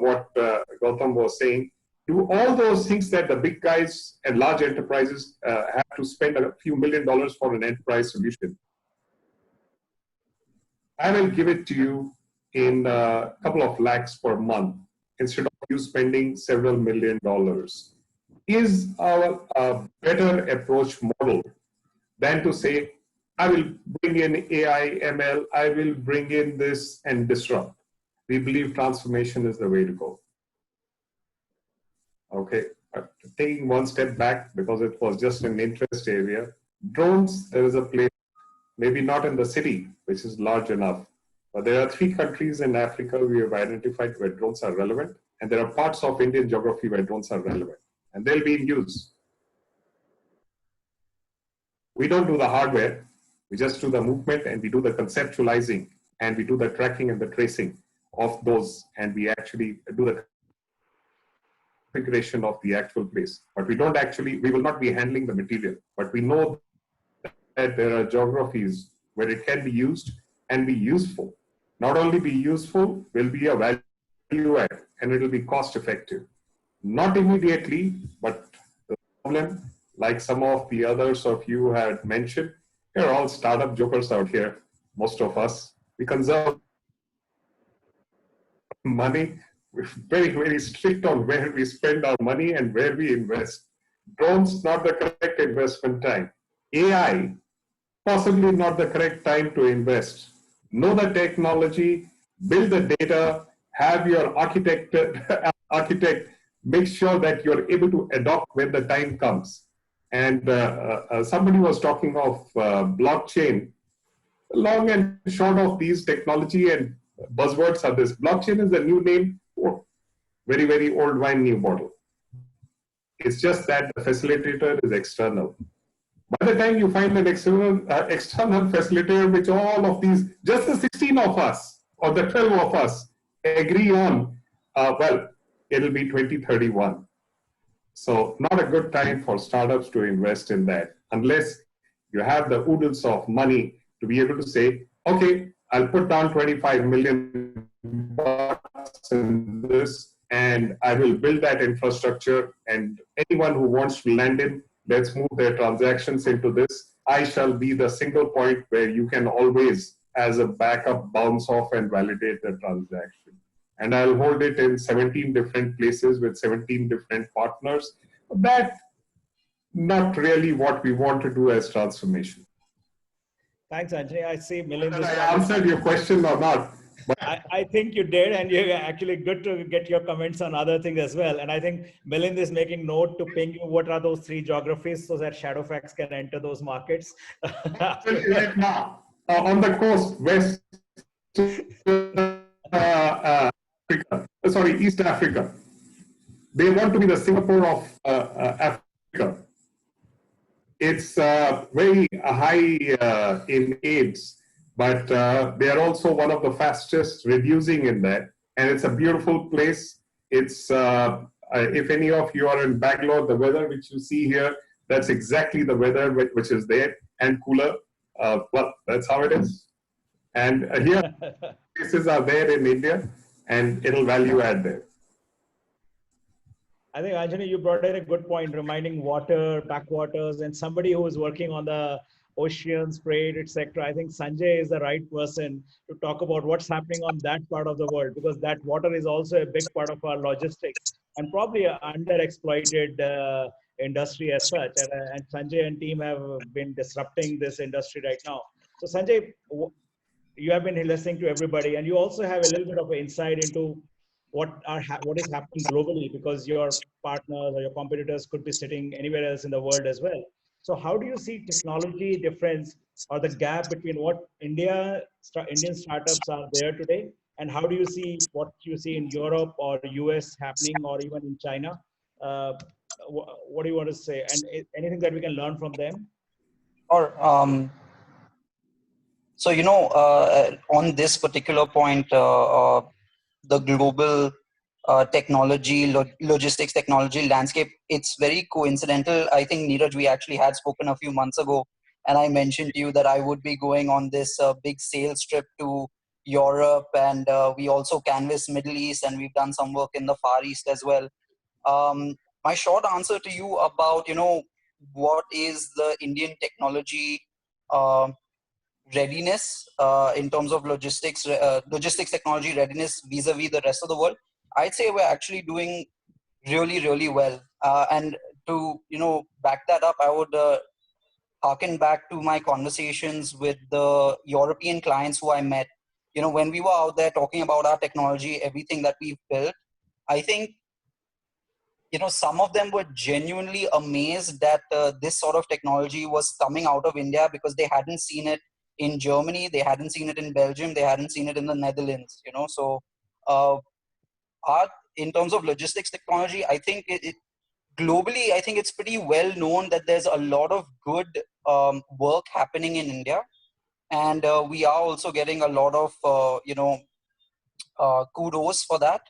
what Gautam was saying, do all those things that the big guys and large enterprises have to spend a few $1 million for an enterprise solution. I will give it to you in a couple of lakhs per month instead of you spending several $1 million. Is a better approach model than to say, I will bring in AI, ML, I will bring in this and disrupt. We believe transformation is the way to go. Okay, taking one step back because it was just an interest area. Drones, there is a place, maybe not in the city, which is large enough, but there are 3 countries in Africa we have identified where drones are relevant, and there are parts of Indian geography where drones are relevant, and they'll be in use. We don't do the hardware, we just do the movement and we do the conceptualizing and we do the tracking and the tracing of those, and we actually do the configuration of the actual place. But we don't actually, we will not be handling the material, but we know that there are geographies where it can be used and be useful. Not only be useful, will be a value add and it will be cost effective. Not immediately, but the problem, like some of the others of you had mentioned, we're all startup jokers out here, most of us. We conserve money. We're very, very strict on where we spend our money and where we invest. Drones, not the correct investment time. AI, possibly not the correct time to invest. Know the technology, build the data, have your architect make sure that you're able to adopt when the time comes. And somebody was talking of blockchain. Long and short of these technology and buzzwords are this. Blockchain is the new name for very, very old wine, new bottle. It's just that the facilitator is external. By the time you find an external facilitator, which all of these, just the 16 of us or the 12 of us agree on, well, it'll be 2031. So not a good time for startups to invest in that unless you have the oodles of money to be able to say, okay, I'll put down 25 million bucks in this and I will build that infrastructure, and anyone who wants to land in, let's move their transactions into this. I shall be the single point where you can always, as a backup, bounce off and validate the transaction. And I'll hold it in 17 different places with 17 different partners. That not really what we want to do as transformation. Thanks, Anjali. I see Milan. Whether I answered your question or not. I think you did, and you're actually good to get your comments on other things as well. And I think Milind is making note to ping you what are those 3 geographies so that Shadowfax can enter those markets. Right now, on the coast, West Africa, sorry, East Africa. They want to be the Singapore of Africa. It's very high in AIDS, but they are also one of the fastest reducing in that. And it's a beautiful place. It's, if any of you are in Bangalore, the weather which you see here, that's exactly the weather which is there, and cooler. Well, that's how it is. And here, places are there in India, and it'll value add there. I think, Anjali, you brought in a good point, reminding water, backwaters, and somebody who is working on the oceans, trade, etc. I think Sanjay is the right person to talk about what's happening on that part of the world, because that water is also a big part of our logistics and probably an underexploited industry as such. And Sanjay and team have been disrupting this industry right now. So Sanjay, you have been listening to everybody, and you also have a little bit of an insight into what is happening globally, because your partners or your competitors could be sitting anywhere else in the world as well. So how do you see technology difference or the gap between what Indian startups are there today, and how do you see what you see in Europe or US happening, or even in China? What do you want to say? And anything that we can learn from them? Or so, on this particular point, the global logistics technology landscape, it's very coincidental. I think, Neeraj, we actually had spoken a few months ago, and I mentioned to you that I would be going on this big sales trip to Europe, and we also canvassed Middle East, and we've done some work in the Far East as well. My short answer to you about, what is the Indian technology readiness in terms of logistics technology readiness vis-a-vis the rest of the world, I'd say we're actually doing really, really well. And to, back that up, I would harken back to my conversations with the European clients who I met. When we were out there talking about our technology, everything that we've built, I think, some of them were genuinely amazed that this sort of technology was coming out of India, because they hadn't seen it in Germany, they hadn't seen it in Belgium, they hadn't seen it in the Netherlands, So in terms of logistics technology, I think globally, I think it's pretty well known that there's a lot of good work happening in India. And we are also getting a lot of, kudos for that.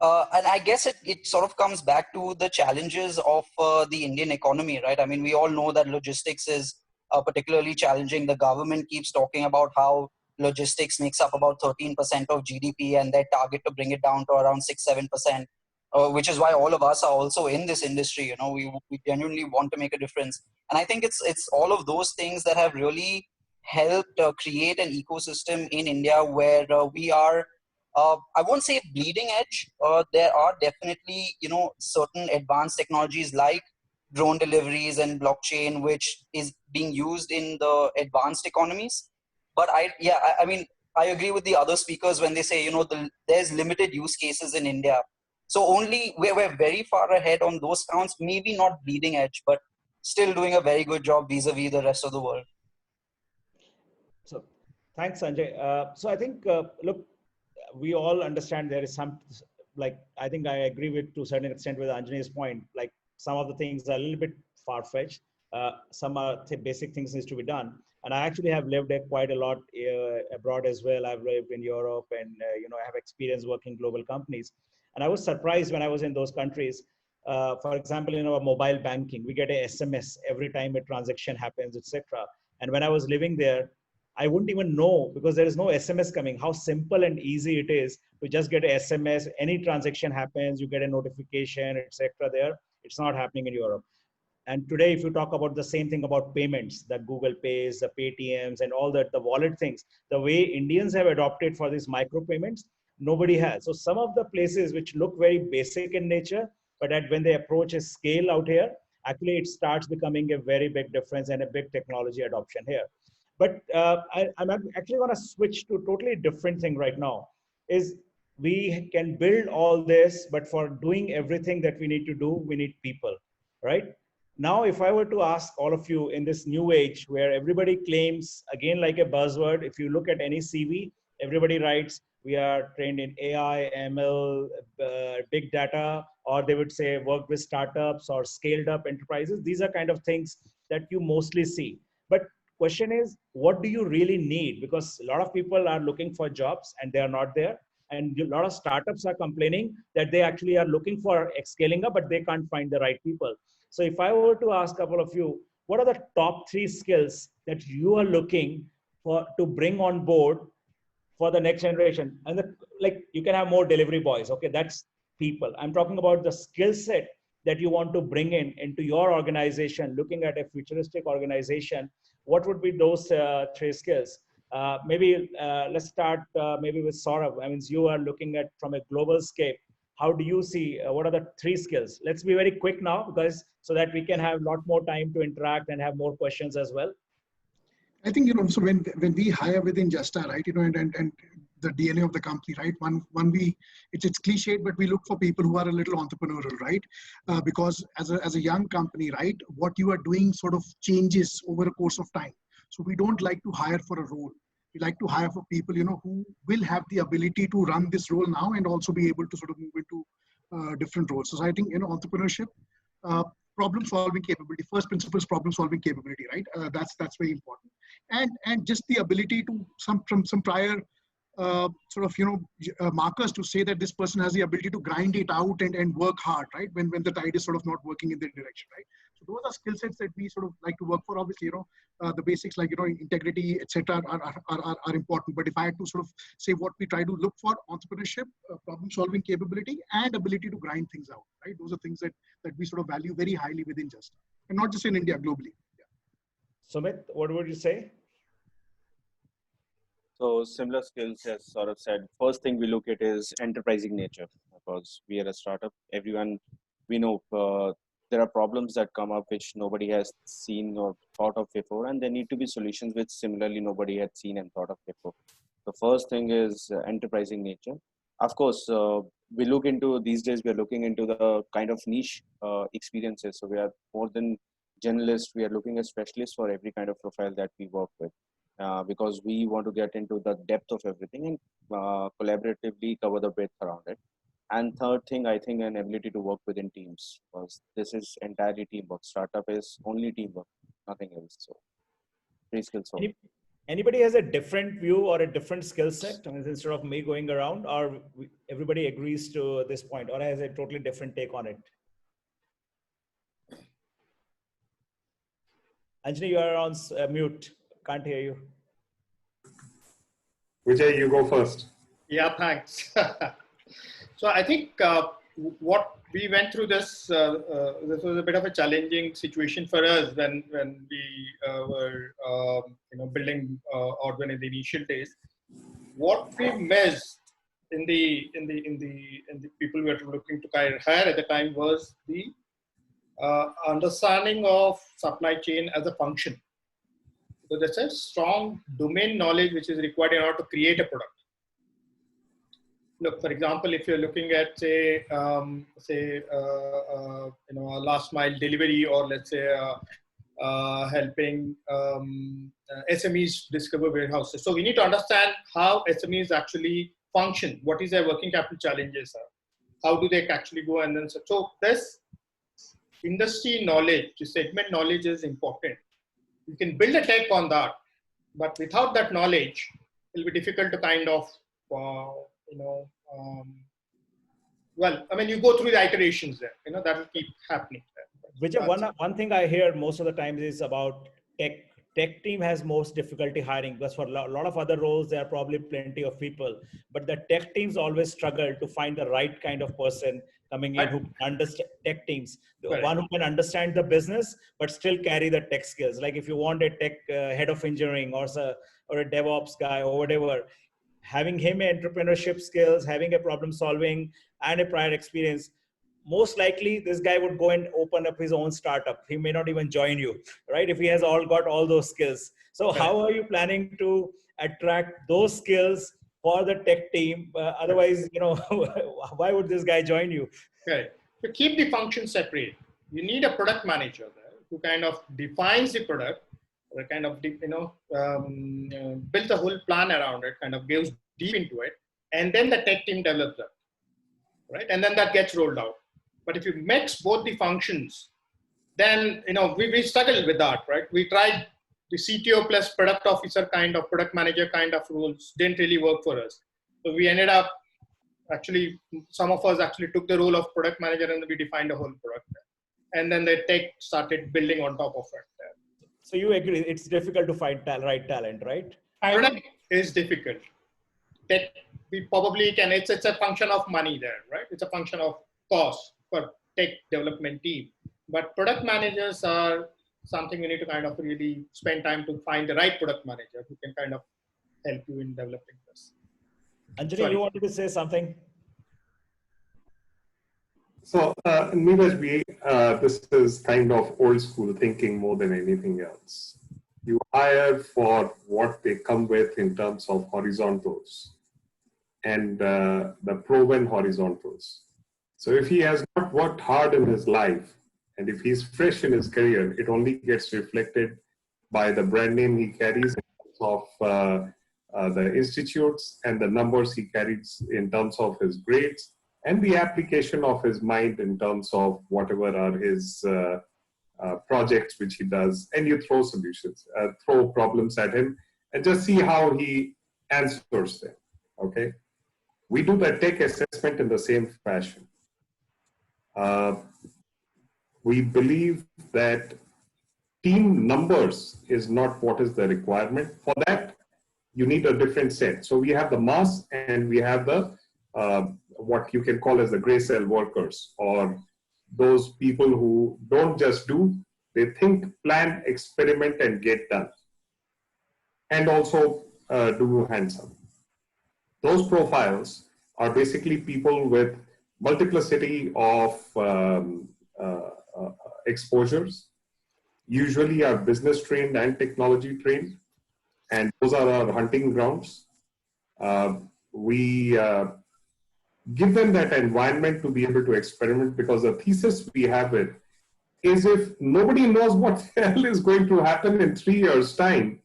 And I guess it sort of comes back to the challenges of the Indian economy, right? I mean, we all know that logistics is particularly challenging. The government keeps talking about how logistics makes up about 13% of GDP, and they target to bring it down to around 6-7%, which is why all of us are also in this industry. We genuinely want to make a difference. And I think it's all of those things that have really helped create an ecosystem in India where we are, I won't say bleeding edge. There are definitely, certain advanced technologies like drone deliveries and blockchain, which is being used in the advanced economies. But I agree with the other speakers when they say, there's limited use cases in India. So only we're very far ahead on those counts, maybe not bleeding edge, but still doing a very good job vis-a-vis the rest of the world. So thanks, Sanjay. So I think, look, we all understand there is some, I think I agree with to a certain extent with Anjali's point, some of the things are a little bit far-fetched. Some are basic things needs to be done. And I actually have lived quite a lot abroad as well. I've lived in Europe and, I have experience working global companies. And I was surprised when I was in those countries. For example, in our mobile banking, we get a SMS every time a transaction happens, etc. And when I was living there, I wouldn't even know, because there is no SMS coming, how simple and easy it is to just get a SMS. Any transaction happens, you get a notification, etc. there. It's not happening in Europe. And today, if you talk about the same thing about payments, the Google Pays, the Paytms, and all that, the wallet things, the way Indians have adopted for these micro payments, nobody has. So some of the places which look very basic in nature, but when they approach a scale out here, actually it starts becoming a very big difference and a big technology adoption here. But I'm actually going to switch to a totally different thing right now. Is we can build all this, but for doing everything that we need to do, we need people, right? Now, if I were to ask all of you in this new age where everybody claims, again, like a buzzword, if you look at any CV, everybody writes, we are trained in AI, ML, big data, or they would say work with startups or scaled up enterprises. These are kind of things that you mostly see. But question is, what do you really need? Because a lot of people are looking for jobs and they are not there. And a lot of startups are complaining that they actually are looking for scaling up, but they can't find the right people. So if I were to ask a couple of you, what are the top 3 skills that you are looking for to bring on board for the next generation? And like you can have more delivery boys. Okay, that's people. I'm talking about the skill set that you want to bring into your organization, looking at a futuristic organization. What would be those 3 skills? Maybe let's start maybe with Saurabh. I mean, you are looking at from a global scale. How do you see, what are the 3 skills? Let's be very quick now, because so that we can have a lot more time to interact and have more questions as well. I think, so when we hire within Justa, right, and the DNA of the company, right, it's cliched, but we look for people who are a little entrepreneurial, right? Because as a young company, right, what you are doing sort of changes over a course of time. So we don't like to hire for a role. We like to hire for people, who will have the ability to run this role now and also be able to sort of move into different roles. So I think, entrepreneurship, problem solving capability, first principles problem solving capability, right? That's very important. And just the ability to from some prior sort of markers to say that this person has the ability to grind it out and work hard, right, when the tide is sort of not working in their direction, right? So those are skill sets that we sort of like to work for. Obviously, the basics like integrity, etc., are important. But if I had to sort of say what we try to look for, entrepreneurship, problem solving capability, and ability to grind things out, right? Those are things that we sort of value very highly within Justa, and not just in India, globally. Yeah. Sumit, what would you say? So similar skills, as Saurabh said. First thing we look at is enterprising nature, because we are a startup. Everyone, we know there are problems that come up which nobody has seen or thought of before, and there need to be solutions which similarly nobody had seen and thought of before. The first thing is enterprising nature. Of course, we look into these days. We are looking into the kind of niche experiences. So we are more than generalists. We are looking at specialists for every kind of profile that we work with. Because we want to get into the depth of everything and collaboratively cover the breadth around it. And third thing, I think, an ability to work within teams, because this is entirely teamwork. Startup is only teamwork, nothing else. So 3 skills. Anybody has a different view or a different skill set? I mean, instead of me going around, or everybody agrees to this point, or has a totally different take on it? Anjali, you are on mute. Can't hear you. Vijay, you go first. Yeah, thanks. So I think what we went through this was a bit of a challenging situation for us when we were building Ordwin in the initial days. What we missed in the people we were looking to hire at the time was the understanding of supply chain as a function. So there's a strong domain knowledge which is required in order to create a product. Look, for example, if you're looking at say a last mile delivery, or let's say helping SMEs discover warehouses. So we need to understand how SMEs actually function. What is their working capital challenges? How do they actually go and then so this industry knowledge, segment knowledge is important. You can build a tech on that, but without that knowledge, it'll be difficult to kind of, well, I mean, you go through the iterations there, that will keep happening. Which one thing I hear most of the times is about tech. Tech team has most difficulty hiring, because for a lot of other roles, there are probably plenty of people, but the tech teams always struggle to find the right kind of person coming in who can understand tech teams, the Correct. one who can understand the business but still carry the tech skills. Like if you want a tech head of engineering or a DevOps guy or whatever, having him entrepreneurship skills, having a problem solving and a prior experience, most likely this guy would go and open up his own startup. He may not even join you, right? If he has got all those skills. So how are you planning to attract those skills for the tech team? Otherwise, why would this guy join you? Right. So keep the functions separate. You need a product manager there who kind of defines the product, or kind of builds a whole plan around it, kind of goes deep into it, and then the tech team develops that, right? And then that gets rolled out. But if you mix both the functions, then we struggled with that, right? We tried the CTO plus product officer kind of product manager kind of roles, didn't really work for us. So we ended up actually, some of us actually took the role of product manager and we defined a whole product. And then the tech started building on top of it. So you agree it's difficult to find right talent, right? Product is difficult. Tech, we probably can, it's a function of money there, right? It's a function of cost for tech development team. But product managers are something we need to kind of really spend time to find the right product manager who can kind of help you in developing this. Anjali, you wanted to say something? So, Neeraj, this is kind of old school thinking more than anything else. You hire for what they come with in terms of horizontals and the proven horizontals. So if he has not worked hard in his life, and if he's fresh in his career, it only gets reflected by the brand name he carries in terms of the institutes and the numbers he carries in terms of his grades and the application of his mind in terms of whatever are his projects which he does. And you throw solutions, throw problems at him and just see how he answers them, okay? We do the tech assessment in the same fashion. We believe that team numbers is not what is the requirement. For that, you need a different set. So we have the mass and we have the what you can call as the gray cell workers, or those people who don't just do, they think, plan, experiment, and get done. And also do hands-on. Those profiles are basically people with multiplicity of exposures, usually are business trained and technology trained, and those are our hunting grounds. We give them that environment to be able to experiment, because the thesis we have it is, if nobody knows what the hell is going to happen in 3 years' time,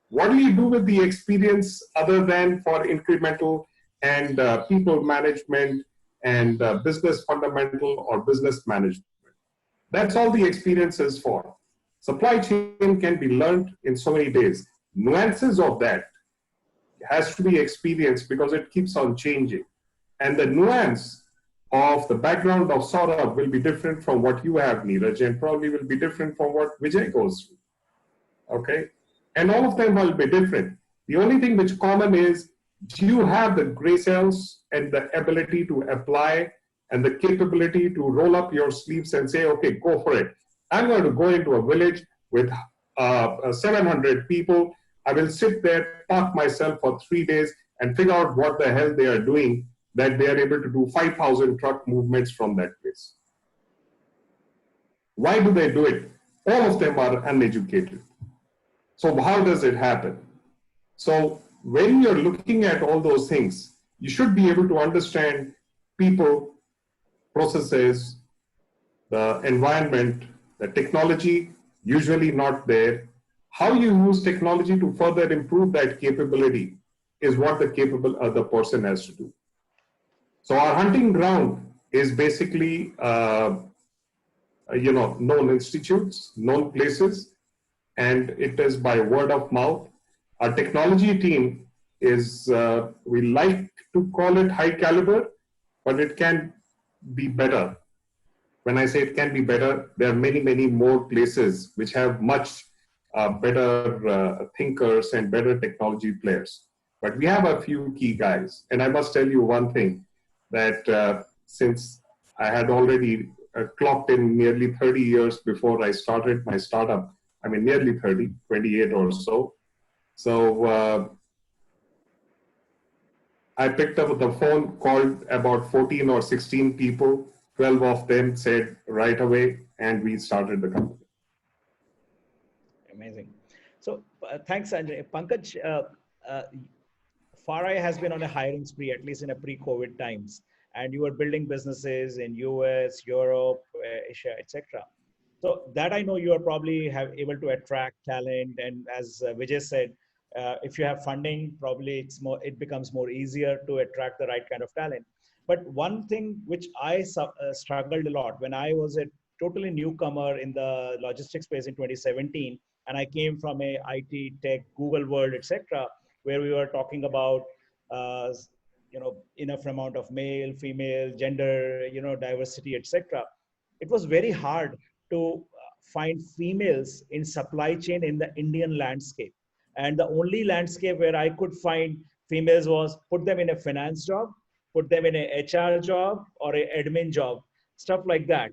what do you do with the experience other than for incremental and people management and business fundamental or business management? That's all the experience is for. Supply chain can be learned in so many days. Nuances of that has to be experienced because it keeps on changing. And the nuance of the background of Saurabh will be different from what you have, Neeraj, and probably will be different from what Vijay goes through. Okay? And all of them will be different. The only thing which common is, do you have the gray cells and the ability to apply and the capability to roll up your sleeves and say, okay, go for it. I'm going to go into a village with 700 people. I will sit there, park myself for 3 days and figure out what the hell they are doing, that they are able to do 5,000 truck movements from that place. Why do they do it? All of them are uneducated. So how does it happen? So when you're looking at all those things, you should be able to understand people, processes, the environment, the technology, usually not there. How you use technology to further improve that capability is what the other person has to do. So our hunting ground is basically, known institutes, known places, and it is by word of mouth. Our technology team is, we like to call it high caliber, but it can be better. When I say it can be better, there are many, many more places which have much better thinkers and better technology players. But we have a few key guys. And I must tell you one thing, that since I had already clocked in nearly 30 years before I started my startup. I mean, nearly 30, 28 or so. So I picked up the phone, called about 14 or 16 people. 12 of them said right away, and we started the company. Amazing. So thanks, Sanjay. Pankaj, uh, Farai has been on a hiring spree, at least in a pre-COVID times, and you were building businesses in US, Europe, Asia, etc. So that I know you are probably have able to attract talent, and as Vijay said, if you have funding, probably it becomes more easier to attract the right kind of talent. But one thing which I struggled a lot when I was a totally newcomer in the logistics space in 2017, and I came from a IT tech Google world, etc., where we were talking about uh, enough amount of male, female, gender, diversity, etc. It was very hard to find females in supply chain in the Indian landscape. And the only landscape where I could find females was put them in a finance job, put them in a HR job or a admin job, stuff like that.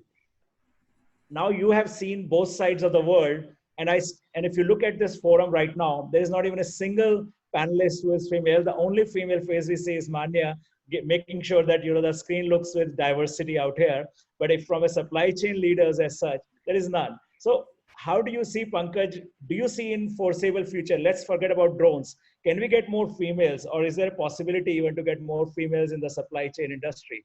Now you have seen both sides of the world, and if you look at this forum right now, there is not even a single panelist who is female. The only female face we see is Manya, making sure that the screen looks with diversity out here. But if from a supply chain leaders as such, there is none. So how do you see, Pankaj? Do you see in foreseeable future, let's forget about drones, can we get more females, or is there a possibility even to get more females in the supply chain industry?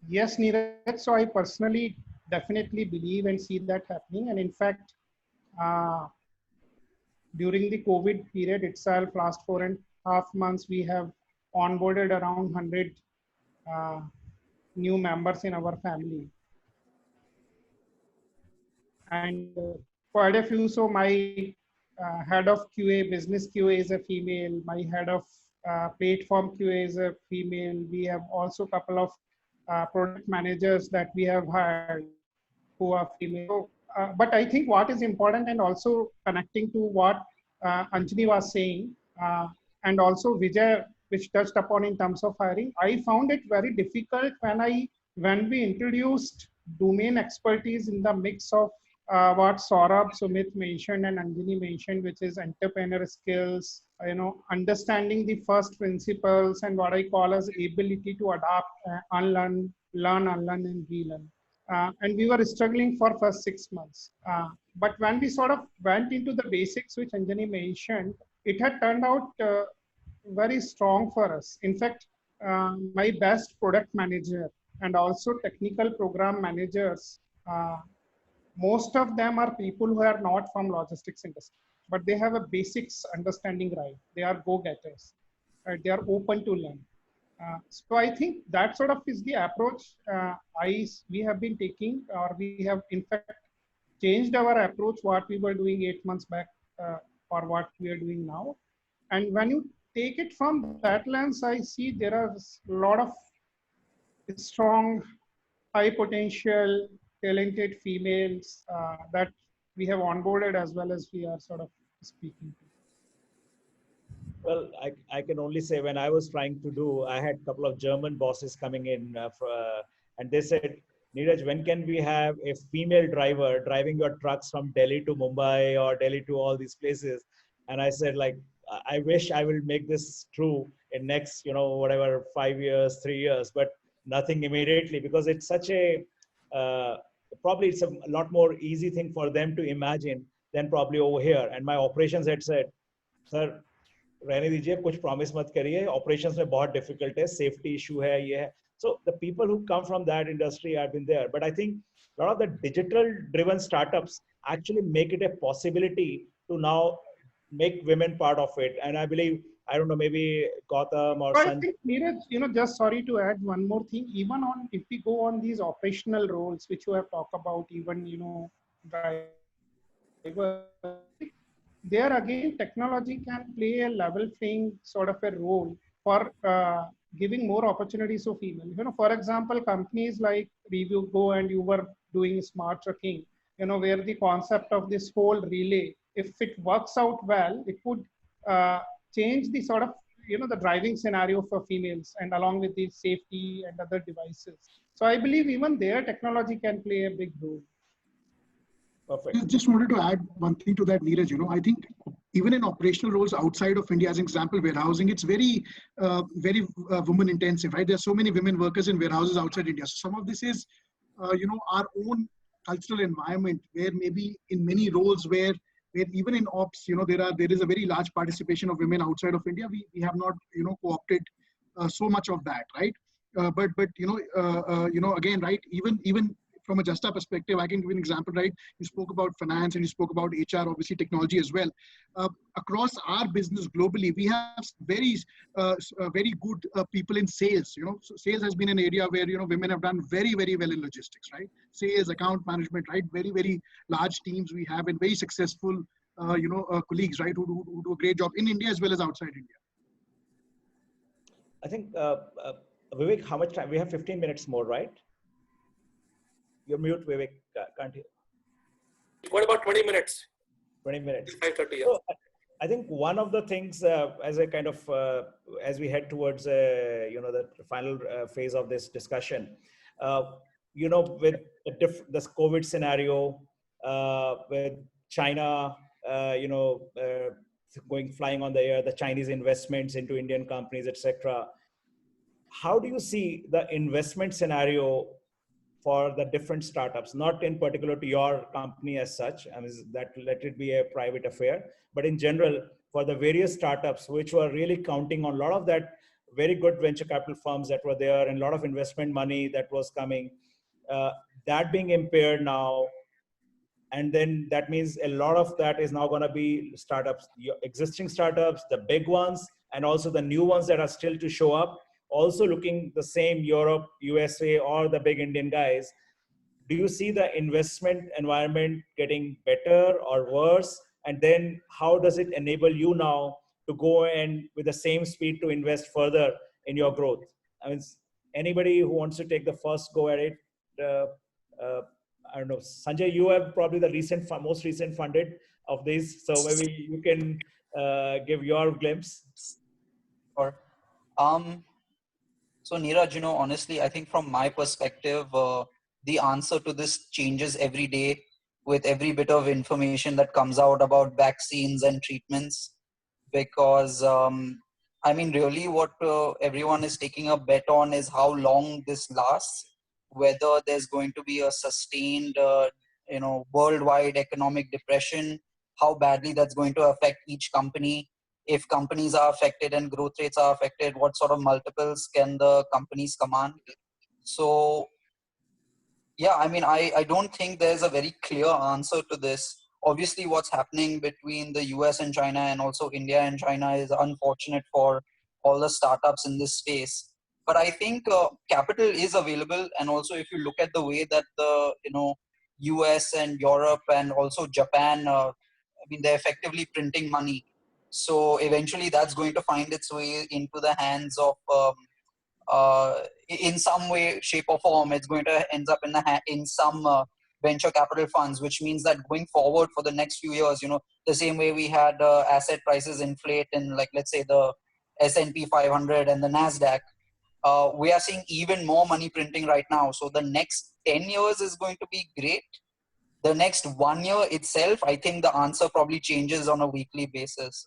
Yes, Neeraj. So I personally definitely believe and see that happening. And in fact, uh, during the COVID period itself, last 4.5 months, we have onboarded around 100 uh, new members in our family. And quite a few. So my head of QA, business QA is a female. My head of platform QA is a female. We have also a couple of product managers that we have hired who are female. So, but I think what is important, and also connecting to what Anjali was saying, and also Vijay, which touched upon in terms of hiring, I found it very difficult when we introduced domain expertise in the mix of what Saurabh, Sumit mentioned and Anjali mentioned, which is entrepreneur skills, understanding the first principles and what I call as ability to adapt, unlearn, learn, unlearn, and relearn. And we were struggling for first 6 months. But when we sort of went into the basics, which Anjali mentioned, it had turned out very strong for us. In fact, my best product manager and also technical program managers, most of them are people who are not from logistics industry, but they have a basics understanding, right? They are go-getters, right? They are open to learn. So I think that sort of is the approach we have been taking, or we have in fact changed our approach, what we were doing 8 months back or what we are doing now. And when you take it from that lens, I see there are a lot of strong, high potential, talented females that we have onboarded as well as we are sort of speaking to. Well, I can only say when I was trying to do, I had a couple of German bosses coming in and they said, Neeraj, when can we have a female driver driving your trucks from Delhi to Mumbai or Delhi to all these places? And I said, like, I wish I will make this true in next, whatever, 5 years, 3 years, but nothing immediately, because it's such a, probably it's a lot more easy thing for them to imagine than probably over here. And my operations had said, sir, रहने दीजिए, कुछ promise मत करिए, operations में बहुत difficult है, safety issue है, ये है. So the people who come from that industry have been there, but I think a lot of the digital driven startups actually make it a possibility to now make women part of it. And I believe, I don't know, maybe Gautam or I think, Neeraj, just sorry to add one more thing. Even on, if we go on these operational roles, which you have talked about, even, drivers, there again, technology can play a level playing sort of a role for giving more opportunities to female. For example, companies like Review Go and you were doing smart trucking, where the concept of this whole relay, if it works out well, it would change the sort of the driving scenario for females, and along with the safety and other devices. So I believe even there technology can play a big role. Perfect. I just wanted to add one thing to that, Neeraj. I think even in operational roles outside of India, as an example, warehousing, it's very woman intensive, right? There's so many women workers in warehouses outside India. So some of this is, our own cultural environment, where maybe in many roles where even in ops, there is a very large participation of women outside of India. We have not, co-opted so much of that, right? But again, right, even from a Justa perspective, I can give an example, right? You spoke about finance and you spoke about HR, obviously technology as well. Across our business globally, we have very good people in sales. So sales has been an area where women have done very, very well in logistics, right? Sales, account management, right? Very, very large teams we have, and very successful, colleagues, right? Who do a great job in India as well as outside India. I think, Vivek, how much time? We have 15 minutes more, right? You're mute, Vivek. Can't hear. What about 20 minutes? 20 minutes. 5:30. Yeah. So I think one of the things, as a kind of, as we head towards, the final phase of this discussion, with this COVID scenario, with China, flying on the air, the Chinese investments into Indian companies, etc. How do you see the investment scenario for the different startups, not in particular to your company as such, I mean, that let it be a private affair, but in general, for the various startups which were really counting on a lot of that very good venture capital firms that were there and a lot of investment money that was coming, that being impaired now. And then that means a lot of that is now going to be startups, existing startups, the big ones, and also the new ones that are still to show up, also looking the same Europe, USA, or the big Indian guys. Do you see the investment environment getting better or worse? And then how does it enable you now to go and with the same speed to invest further in your growth? I mean, anybody who wants to take the first go at it, I don't know, Sanjay, you have probably the most recent funded of these, so maybe you can give your glimpse. Or, so Neeraj, honestly, I think from my perspective, the answer to this changes every day with every bit of information that comes out about vaccines and treatments. Because, really what everyone is taking a bet on is how long this lasts, whether there's going to be a sustained, worldwide economic depression, how badly that's going to affect each company. If companies are affected and growth rates are affected, what sort of multiples can the companies command? So, yeah, I don't think there's a very clear answer to this. Obviously, what's happening between the US and China, and also India and China, is unfortunate for all the startups in this space. But I think capital is available, and also if you look at the way that the US and Europe and also Japan, they're effectively printing money. So eventually, that's going to find its way into the hands of in some way, shape, or form. It's going to end up in some venture capital funds, which means that going forward for the next few years, the same way we had asset prices inflate in, like, let's say the S&P 500 and the NASDAQ, we are seeing even more money printing right now. So the next 10 years is going to be great. The next 1 year itself, I think the answer probably changes on a weekly basis.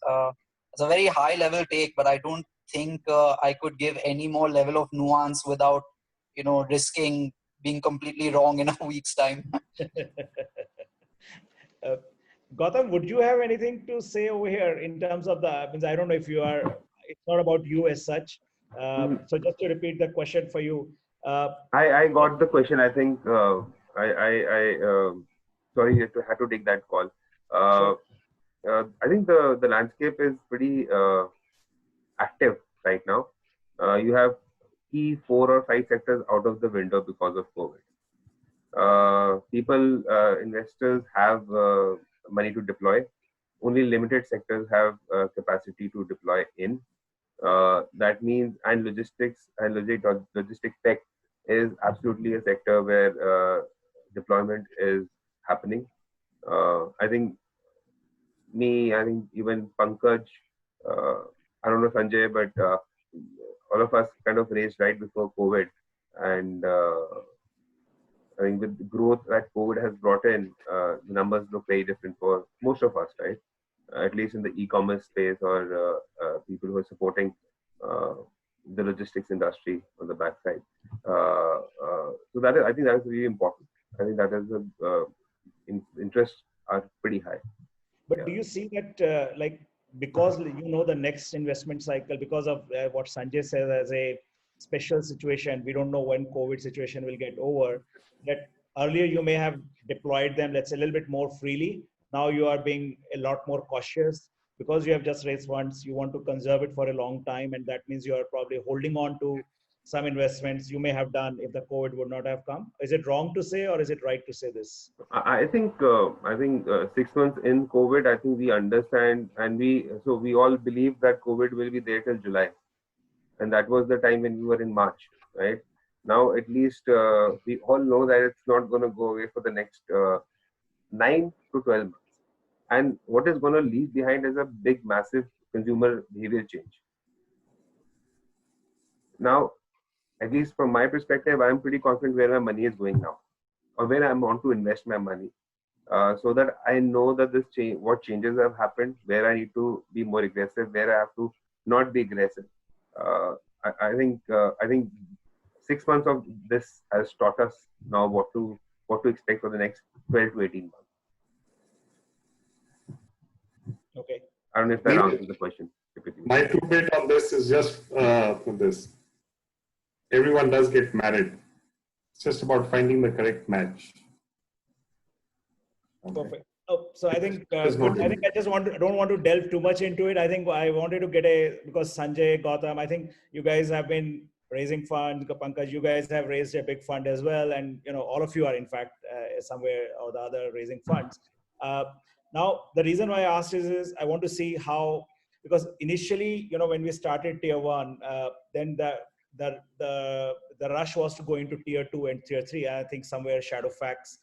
It's a very high level take, but I don't think I could give any more level of nuance without, risking being completely wrong in a week's time. Gautam, would you have anything to say over here in terms of I don't know if you are, it's not about you as such. So just to repeat the question for you. I got the question. I think sorry, you had to take that call. Sure. I think the landscape is pretty active right now. You have key 4 or 5 sectors out of the window because of COVID. Investors have money to deploy. Only limited sectors have capacity to deploy in. That means, and logistics and logistics tech is absolutely a sector where deployment is happening. I think even Pankaj, I don't know Sanjay, but all of us kind of raised right before COVID, and I think with the growth that COVID has brought in, the numbers look very different for most of us, right? At least in the e-commerce space or people who are supporting the logistics industry on the backside. So that is, I think that is really important. I think that is the interests are pretty high. But do you see that because the next investment cycle, because of what Sanjay says as a special situation, we don't know when COVID situation will get over, that earlier you may have deployed them, let's say, a little bit more freely. Now you are being a lot more cautious because you have just raised funds. You want to conserve it for a long time, and that means you are probably holding on to some investments you may have done if the COVID would not have come. Is it wrong to say, or is it right to say this? I think 6 months in COVID, I think we understand, and we all believe that COVID will be there till July, and that was the time when we were in March, right? Now at least we all know that it's not going to go away for the next 9 to 12 months, and what is going to leave behind is a big, massive consumer behavior change. Now, at least from my perspective, I'm pretty confident where my money is going now, or where I want to invest my money, so that I know that this change, what changes have happened, where I need to be more aggressive, where I have to not be aggressive. I think 6 months of this has taught us now what to expect for the next 12 to 18 months. Okay. I don't know if that answers the question. My 2 bit on this is just this. Everyone does get married. It's just about finding the correct match. Okay. Perfect. Oh, so I think I just don't want to delve too much into it. I think I wanted to get because Sanjay, Gautam, I think you guys have been raising funds. Pankaj, you guys have raised a big fund as well, and all of you are in fact somewhere or the other raising funds. Now the reason why I asked is I want to see how, because initially when we started tier 1, then the rush was to go into tier 2 and tier 3. And I think somewhere Shadowfax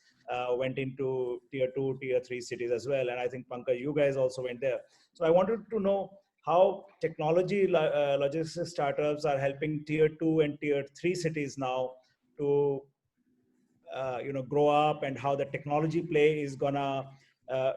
went into tier 2, tier 3 cities as well. And I think Pankaj, you guys also went there. So I wanted to know how technology logistics startups are helping tier 2 and tier 3 cities now to grow up, and how the technology play is gonna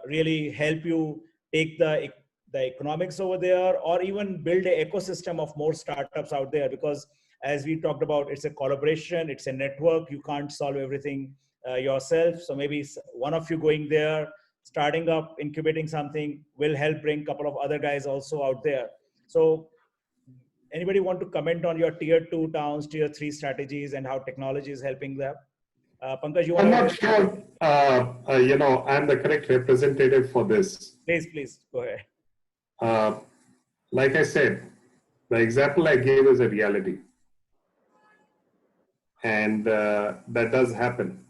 really help you take the economics over there, or even build an ecosystem of more startups out there. Because as we talked about, it's a collaboration, it's a network. You can't solve everything yourself. So maybe one of you going there, starting up, incubating something will help bring a couple of other guys also out there. So anybody want to comment on your tier 2 towns, tier 3 strategies, and how technology is helping them? Pankaj, I'm not sure, I'm the correct representative for this. Please, go ahead. Like I said, the example I gave is a reality. And that does happen.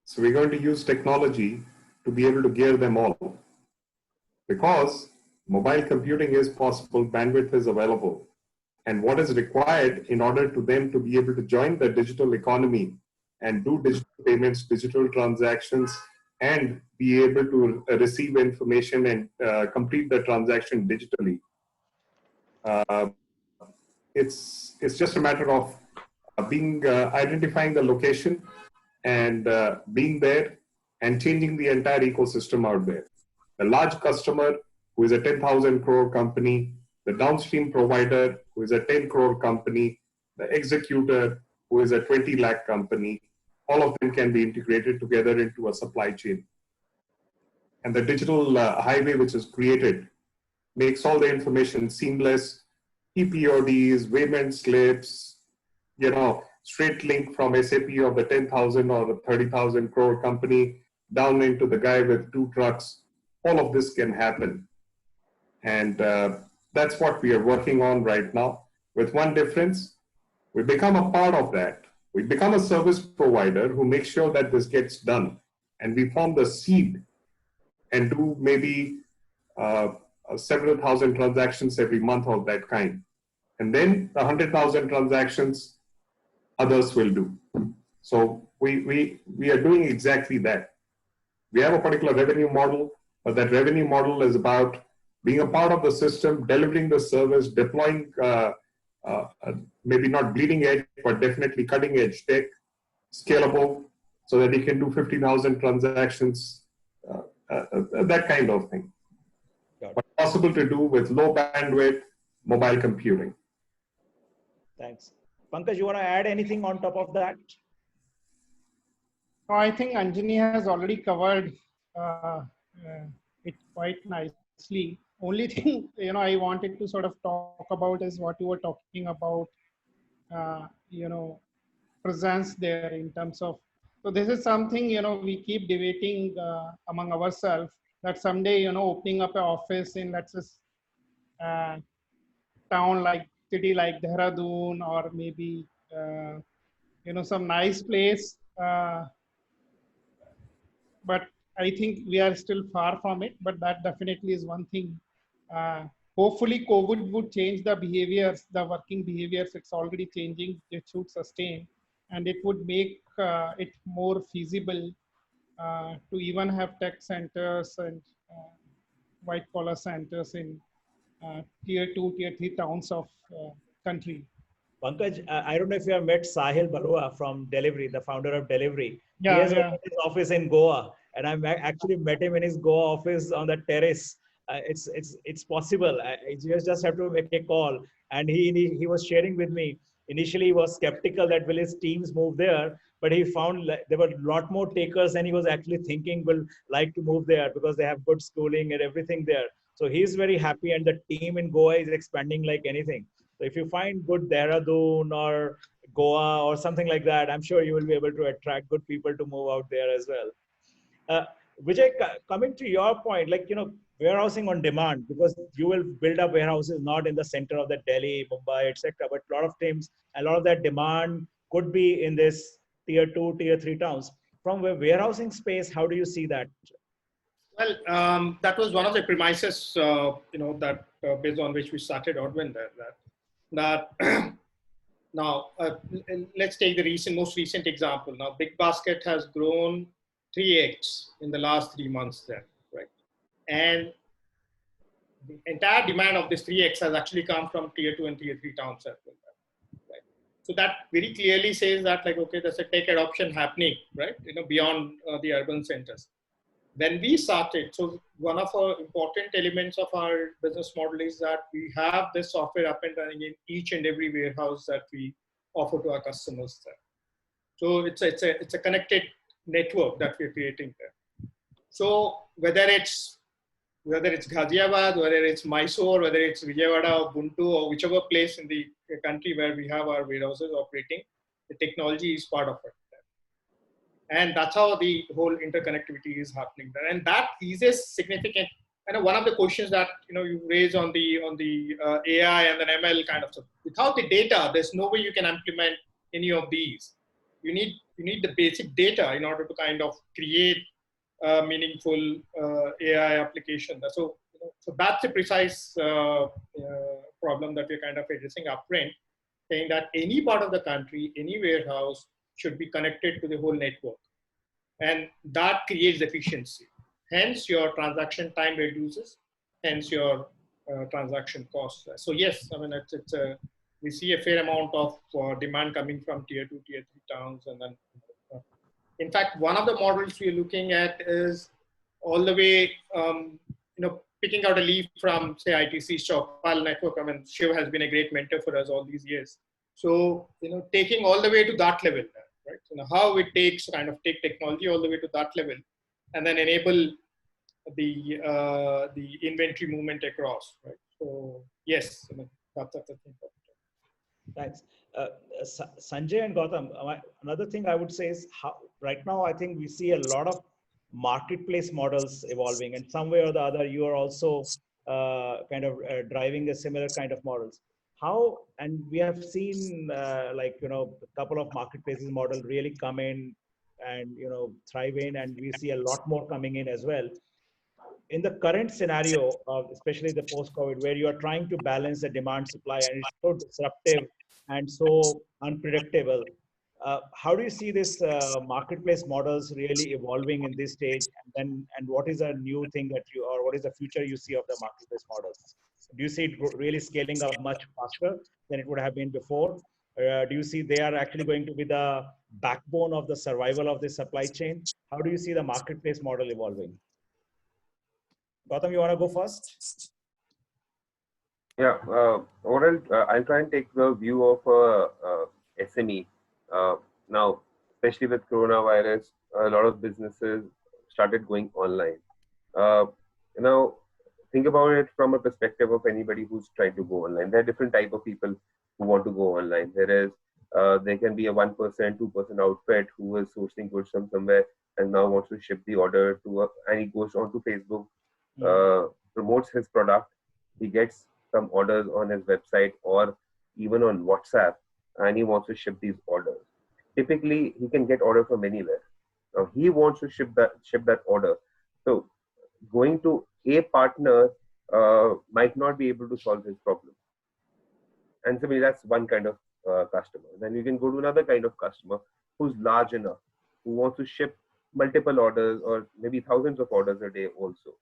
So we're going to use technology to be able to gear them all. Because mobile computing is possible, bandwidth is available. And what is required in order to them to be able to join the digital economy and do digital payments, digital transactions, and be able to receive information and complete the transaction digitally. It's just a matter of identifying the location and being there and changing the entire ecosystem out there. The large customer who is a 10,000 crore company, the downstream provider who is a 10 crore company, the executor who is a 20 lakh company, all of them can be integrated together into a supply chain. And the digital highway which is created makes all the information seamless, EPODs, payment slips, straight link from SAP of the 10,000 or the 30,000 crore company down into the guy with 2 trucks. All of this can happen. And that's what we are working on right now. With one difference, we become a part of that. We become a service provider who makes sure that this gets done. And we form the seed and do maybe several thousand transactions every month of that kind. And then the 100,000 transactions others will do. So we are doing exactly that. We have a particular revenue model, but that revenue model is about being a part of the system, delivering the service, deploying maybe not bleeding edge, but definitely cutting edge tech, scalable, so that he can do 50,000 transactions, that kind of thing. But possible to do with low bandwidth mobile computing. Thanks. Pankaj, you want to add anything on top of that? I think Anjani has already covered it quite nicely. Only thing I wanted to sort of talk about is what you were talking about. Presence there in terms of. So this is something we keep debating among ourselves, that someday opening up an office in, let's say, town like city like Dehradun, or maybe some nice place. But I think we are still far from it. But that definitely is one thing. Hopefully, COVID would change the behaviors, the working behaviors. It's already changing. It should sustain, and it would make it more feasible to even have tech centers and white collar centers in tier 2, tier 3 towns of country. Pankaj, I don't know if you have met Sahil Barua from Delivery, the founder of Delivery. Yeah, he has yeah. opened his office in Goa, and I actually met him in his Goa office on the terrace. It's possible. You just have to make a call. And he was sharing with me. Initially, he was skeptical that will his teams move there, but he found there were a lot more takers than he was actually thinking will like to move there, because they have good schooling and everything there. So he's very happy, and the team in Goa is expanding like anything. So if you find good Dehradun or Goa or something like that, I'm sure you will be able to attract good people to move out there as well. Vijay, coming to your point, warehousing on demand, because you will build up warehouses not in the center of the Delhi, Mumbai, etc., but a lot of times, a lot of that demand could be in this tier 2, tier 3 towns. From a warehousing space, how do you see that? Well, that was one of the premises, that based on which we started Odwin there. That now, let's take the most recent example. Now, Big Basket has grown 3x in the last 3 months there, right? And the entire demand of this 3x has actually come from tier 2 and tier 3 towns, right? So that very clearly says that, okay, there's a tech adoption happening, right? Beyond the urban centers. When we started, so one of our important elements of our business model is that we have this software up and running in each and every warehouse that we offer to our customers there. So it's a connected network that we're creating there. So whether it's Ghaziabad, whether it's Mysore, whether it's Vijayawada or Guntur, or whichever place in the country where we have our warehouses operating, the technology is part of it. And that's how the whole interconnectivity is happening there. And that is significant. One of the questions that you raise on the AI and then ML kind of stuff. Without the data, there's no way you can implement any of these. You need the basic data in order to kind of create a meaningful AI application. So that's a precise problem that we're kind of addressing upfront, saying that any part of the country, any warehouse should be connected to the whole network. And that creates efficiency. Hence, your transaction time reduces, hence your transaction costs. So yes, we see a fair amount of demand coming from tier 2, tier 3 towns. And then, in fact, one of the models we're looking at is all the way, picking out a leaf from, say, ITC's Chowpal network. Shiv has been a great mentor for us all these years. So, taking all the way to that level, right? How it takes kind of take technology all the way to that level, and then enable the inventory movement across, right? So yes, that's the thing. Thanks. Sanjay and Gautam, another thing I would say is how right now I think we see a lot of marketplace models evolving, and some way or the other you are also driving a similar kind of models. How, and we have seen a couple of marketplaces model really come in and thrive in, and we see a lot more coming in as well. In the current scenario, especially the post-COVID, where you are trying to balance the demand supply and it's so disruptive and so unpredictable, How do you see this marketplace models really evolving in this stage? And what is a new thing that you, or what is the future you see of the marketplace models? Do you see it really scaling up much faster than it would have been before? Do you see they are actually going to be the backbone of the survival of the supply chain? How do you see the marketplace model evolving? Gautam, you want to go first? Yeah, I'll try and take the view of SME. Now, especially with coronavirus, a lot of businesses started going online. Now, think about it from a perspective of anybody who's trying to go online. There are different type of people who want to go online. There can be a 1%, 2% outfit who is sourcing goods from somewhere and now wants to ship the order and he goes onto Facebook, promotes his product, he gets some orders on his website or even on WhatsApp, and he wants to ship these orders. Typically, he can get order from anywhere. Now he wants to ship that order. So going to a partner might not be able to solve his problem. And so that's one kind of customer. Then you can go to another kind of customer who's large enough, who wants to ship multiple orders or maybe thousands of orders a day also.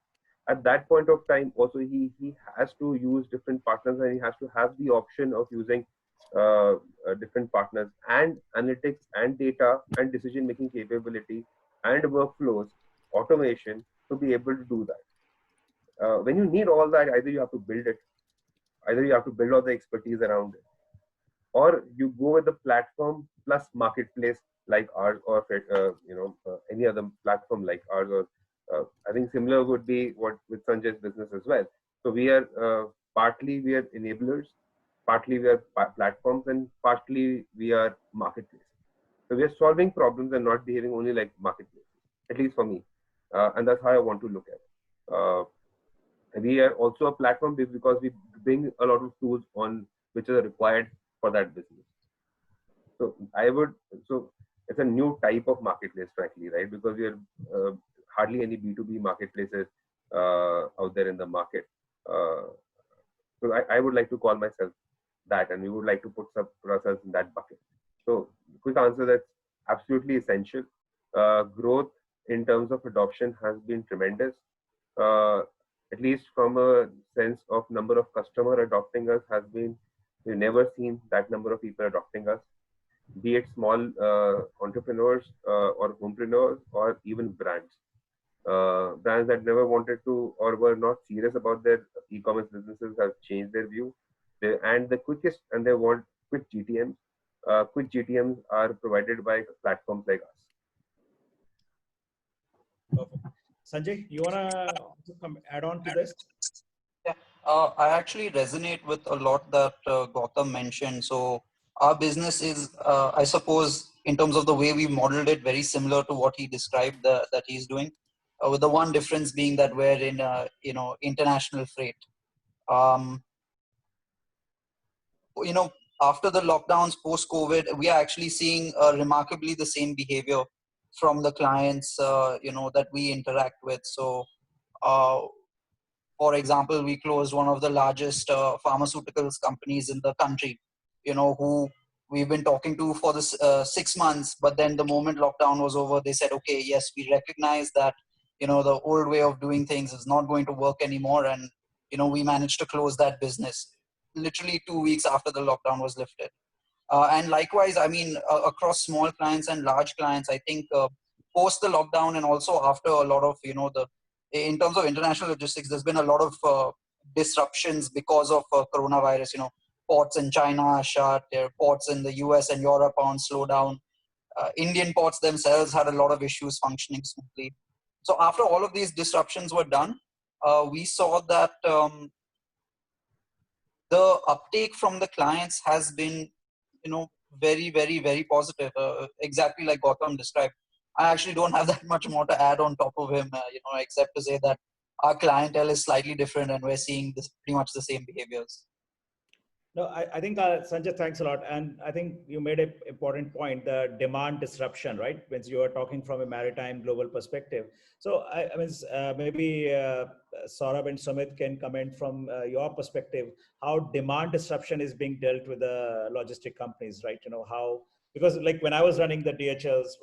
At that point of time, also he has to use different partners and he has to have the option of using different partners and analytics and data and decision-making capability and workflows, automation to be able to do that. When you need all that, either you have to build it, either you have to build all the expertise around it, or you go with the platform plus marketplace like ours, or any other platform like ours. Or I think similar would be what with Sanjay's business as well. So we are partly we are enablers, partly we are platforms, and partly we are marketplace. So we are solving problems and not behaving only like marketplaces, at least for me, and that's how I want to look at it. We are also a platform because we bring a lot of tools on which are required for that business. So it's a new type of marketplace, frankly, right? Because we are hardly any B2B marketplaces out there in the market. So I would like to call myself that, and we would like to put ourselves in that bucket. So quick answer, that's absolutely essential. Growth in terms of adoption has been tremendous. At least from a sense of number of customer adopting us has been, we've never seen that number of people adopting us, be it small entrepreneurs or homepreneurs or even brands. Brands that never wanted to or were not serious about their e-commerce businesses have changed their view. They want quick GTMs. Quick GTMs are provided by platforms like us. Perfect. Sanjay, you want to add on to this? Yeah, I actually resonate with a lot that Gautam mentioned. So our business is, I suppose, in terms of the way we modeled it, very similar to what he described that he's doing, with the one difference being that we're in, international freight. After the lockdowns, post-COVID, we are actually seeing remarkably the same behavior from the clients, that we interact with. So, for example, we closed one of the largest pharmaceuticals companies in the country, who we've been talking to for this 6 months. But then the moment lockdown was over, they said, okay, yes, we recognize that, the old way of doing things is not going to work anymore. And, we managed to close that business literally 2 weeks after the lockdown was lifted. And likewise, I mean, across small clients and large clients, I think post the lockdown and also after a lot of, in terms of international logistics, there's been a lot of disruptions because of coronavirus. Ports in China are shut, ports in the US and Europe are on slowdown. Indian ports themselves had a lot of issues functioning smoothly. So after all of these disruptions were done, we saw that the uptake from the clients has been, very, very, very positive. Exactly like Gautam described. I actually don't have that much more to add on top of him, except to say that our clientele is slightly different and we're seeing pretty much the same behaviors. No, I think, Sanjay, thanks a lot. And I think you made an important point, the demand disruption, right? When you are talking from a maritime global perspective. So I mean, maybe Saurabh and Sumit can comment from your perspective, how demand disruption is being dealt with the logistic companies, right? How because like when I was running the DHL's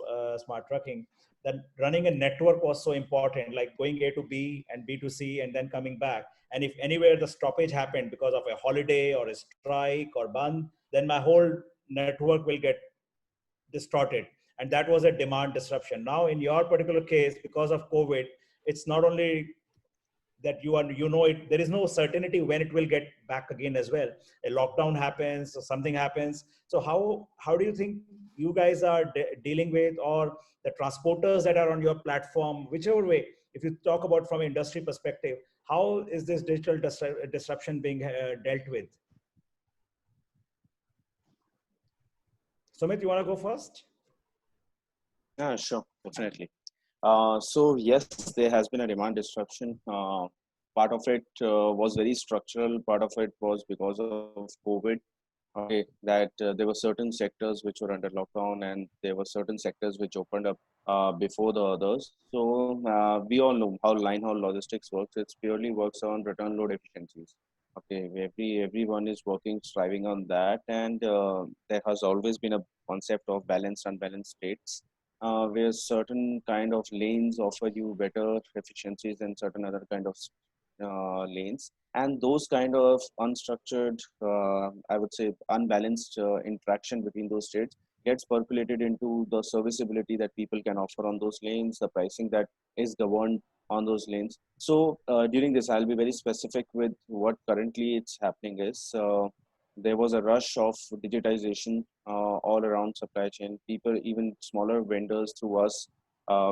smart trucking, then running a network was so important, like going A to B and B to C and then coming back. And if anywhere the stoppage happened because of a holiday or a strike or band, then my whole network will get distorted. And that was a demand disruption. Now, in your particular case, because of COVID, it's not only that there is no certainty when it will get back again as well. A lockdown happens or something happens. So how do you think you guys are dealing with, or the transporters that are on your platform, whichever way, if you talk about from an industry perspective, how is this digital disruption being dealt with? Sumit, you want to go first? Yeah, sure, definitely. So yes, there has been a demand disruption. Part of it was very structural. Part of it was because of COVID. Okay, that there were certain sectors which were under lockdown, and there were certain sectors which opened up before the others. So we all know how line haul logistics works. It purely works on return load efficiencies. Okay, everyone is working, striving on that, and there has always been a concept of balanced, unbalanced states, where certain kind of lanes offer you better efficiencies than certain other kind of lanes, and those kind of unstructured, I would say unbalanced interaction between those states gets percolated into the serviceability that people can offer on those lanes, the pricing that is governed on those lanes. So during this, I'll be very specific with what currently it's happening is, there was a rush of digitization all around supply chain. People, even smaller vendors through us,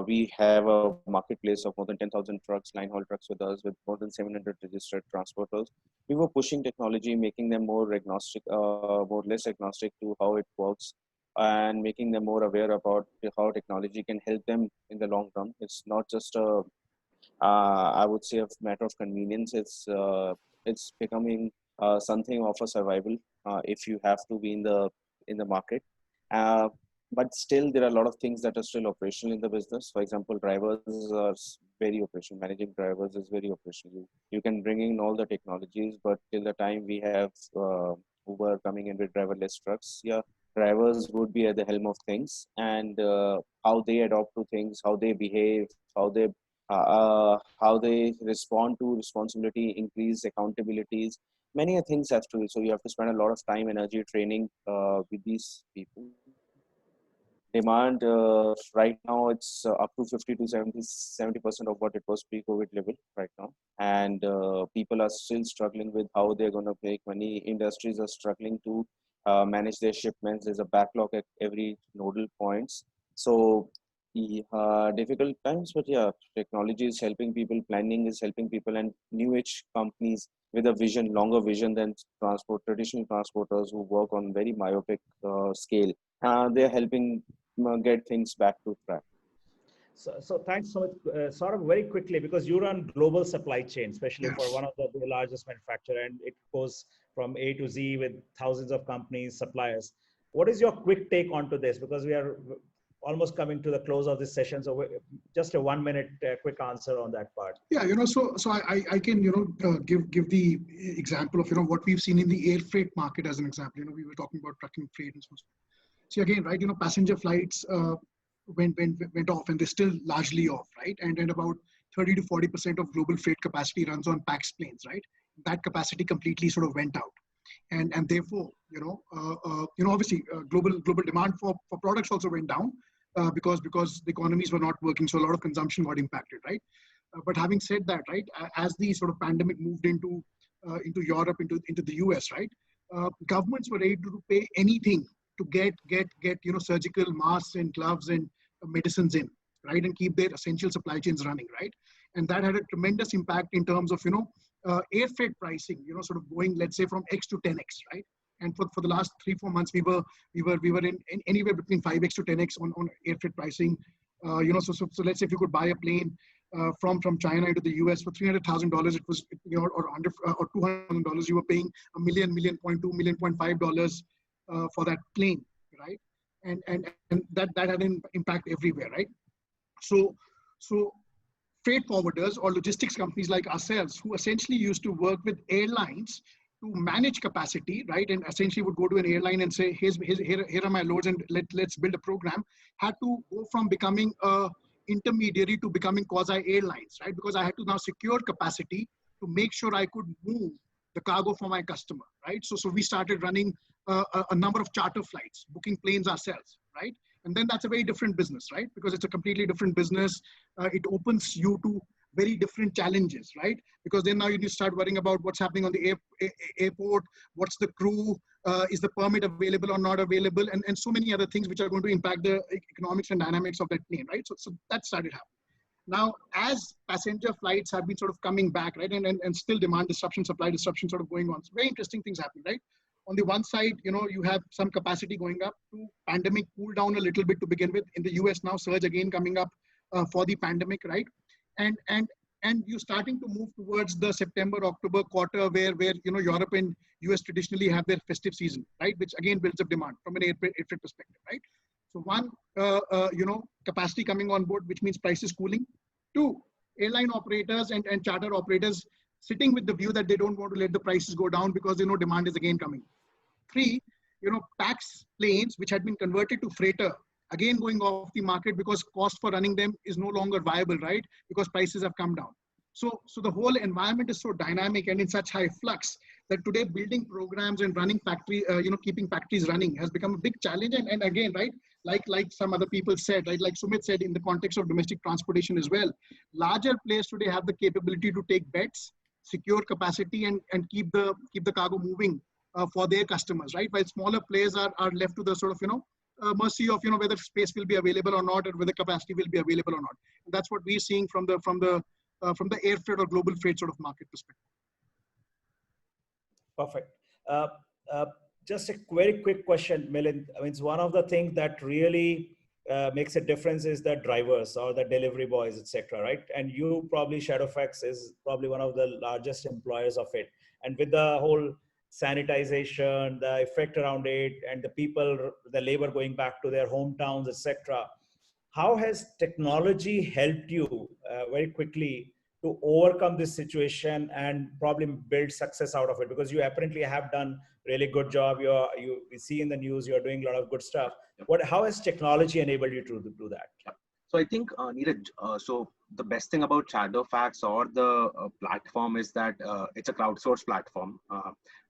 we have a marketplace of more than 10,000 trucks, line haul trucks with us, with more than 700 registered transporters. We were pushing technology, making them more agnostic, more less agnostic to how it works, and making them more aware about how technology can help them in the long term. It's not just a, I would say, a matter of convenience. It's becoming something of a survival if you have to be in the market. But still, there are a lot of things that are still operational in the business. For example, drivers are very operational. Managing drivers is very operational. You can bring in all the technologies, but till the time we have Uber coming in with driverless trucks, yeah, drivers would be at the helm of things, and how they adopt to things, how they behave, how they respond to responsibility, increase accountabilities. Many things have to. So you have to spend a lot of time, energy, training with these people. Demand right now, it's up to 50 to 70% of what it was pre-COVID level right now, and people are still struggling with how they're going to make money. Industries are struggling to manage their shipments. There's a backlog at every nodal points. So difficult times, but yeah, technology is helping people, planning is helping people, and new age companies with a vision, longer vision than traditional transporters who work on very myopic scale. They're helping get things back to track. So thanks so much. Sort of very quickly, because you run global supply chain, especially for one of the largest manufacturer, and it goes from A to Z with thousands of companies, suppliers. What is your quick take onto this? Because we are almost coming to the close of this session. So just a 1 minute quick answer on that part. Yeah, so I can, give the example of, what we've seen in the air freight market as an example. We were talking about trucking freight and so on. See, again, right, passenger flights went off, and they're still largely off, right? And about 30 to 40% of global freight capacity runs on PAX planes, right? That capacity completely sort of went out. And therefore, obviously global demand for products also went down because the economies were not working. So a lot of consumption got impacted, right? But having said that, right, as the sort of pandemic moved into Europe, into the US, right, governments were ready to pay anything to get surgical masks and gloves and medicines in, right, and keep their essential supply chains running, right? And that had a tremendous impact in terms of air freight pricing, sort of going, let's say, from X to 10X, right? And for the last 3-4 months, we were in anywhere between 5X to 10X on air freight pricing. So let's say if you could buy a plane from China into the US for $300,000, it was, or $200,000, you were paying $1 million, $1.2 million, $1.5 for that plane, right? And that had an impact everywhere, right? So freight forwarders or logistics companies like ourselves, who essentially used to work with airlines manage capacity, right? And essentially would go to an airline and say, here are my loads and let's build a program, had to go from becoming a intermediary to becoming quasi airlines, right? Because I had to now secure capacity to make sure I could move the cargo for my customer, right? So we started running a number of charter flights, booking planes ourselves, right? And then that's a very different business, right? Because it's a completely different business. It opens you to very different challenges, right? Because then now you need to start worrying about what's happening on the airport, what's the crew, is the permit available or not available, and so many other things which are going to impact the economics and dynamics of that plane, right? So that started happening. Now, as passenger flights have been sort of coming back, right, and still demand disruption, supply disruption sort of going on. So very interesting things happening, right? On the one side, you have some capacity going up to pandemic cool down a little bit to begin with. In the US now, surge again coming up for the pandemic, right? And you're starting to move towards the September, October quarter where Europe and US traditionally have their festive season, right? Which again builds up demand from an air freight perspective, right? So one, capacity coming on board, which means prices cooling. Two, airline operators and charter operators sitting with the view that they don't want to let the prices go down because they know demand is again coming. Three, PAX planes, which had been converted to freighter, again going off the market because cost for running them is no longer viable, right? Because prices have come down. So the whole environment is so dynamic and in such high flux that today building programs and running factory, keeping factories running has become a big challenge. And again, right, like some other people said, right, like Sumit said, in the context of domestic transportation as well, larger players today have the capability to take bets, secure capacity, and keep the cargo moving for their customers, right? While smaller players are left to the sort of mercy of whether space will be available or not, or whether capacity will be available or not. And that's what we're seeing from the air freight or global freight sort of market perspective. Perfect. Just a very quick question, Milan. I mean, it's one of the things that really makes a difference is the drivers or the delivery boys, etc. Right? And you probably Shadowfax is probably one of the largest employers of it. And with the whole sanitization, the effect around it, and the people, the labor going back to their hometowns, etc. How has technology helped you very quickly to overcome this situation and probably build success out of it? Because you apparently have done really good job. We see in the news you're doing a lot of good stuff. How has technology enabled you to do that? So I think, Neeraj, so the best thing about Shadowfax or the platform is that it's a crowdsourced platform.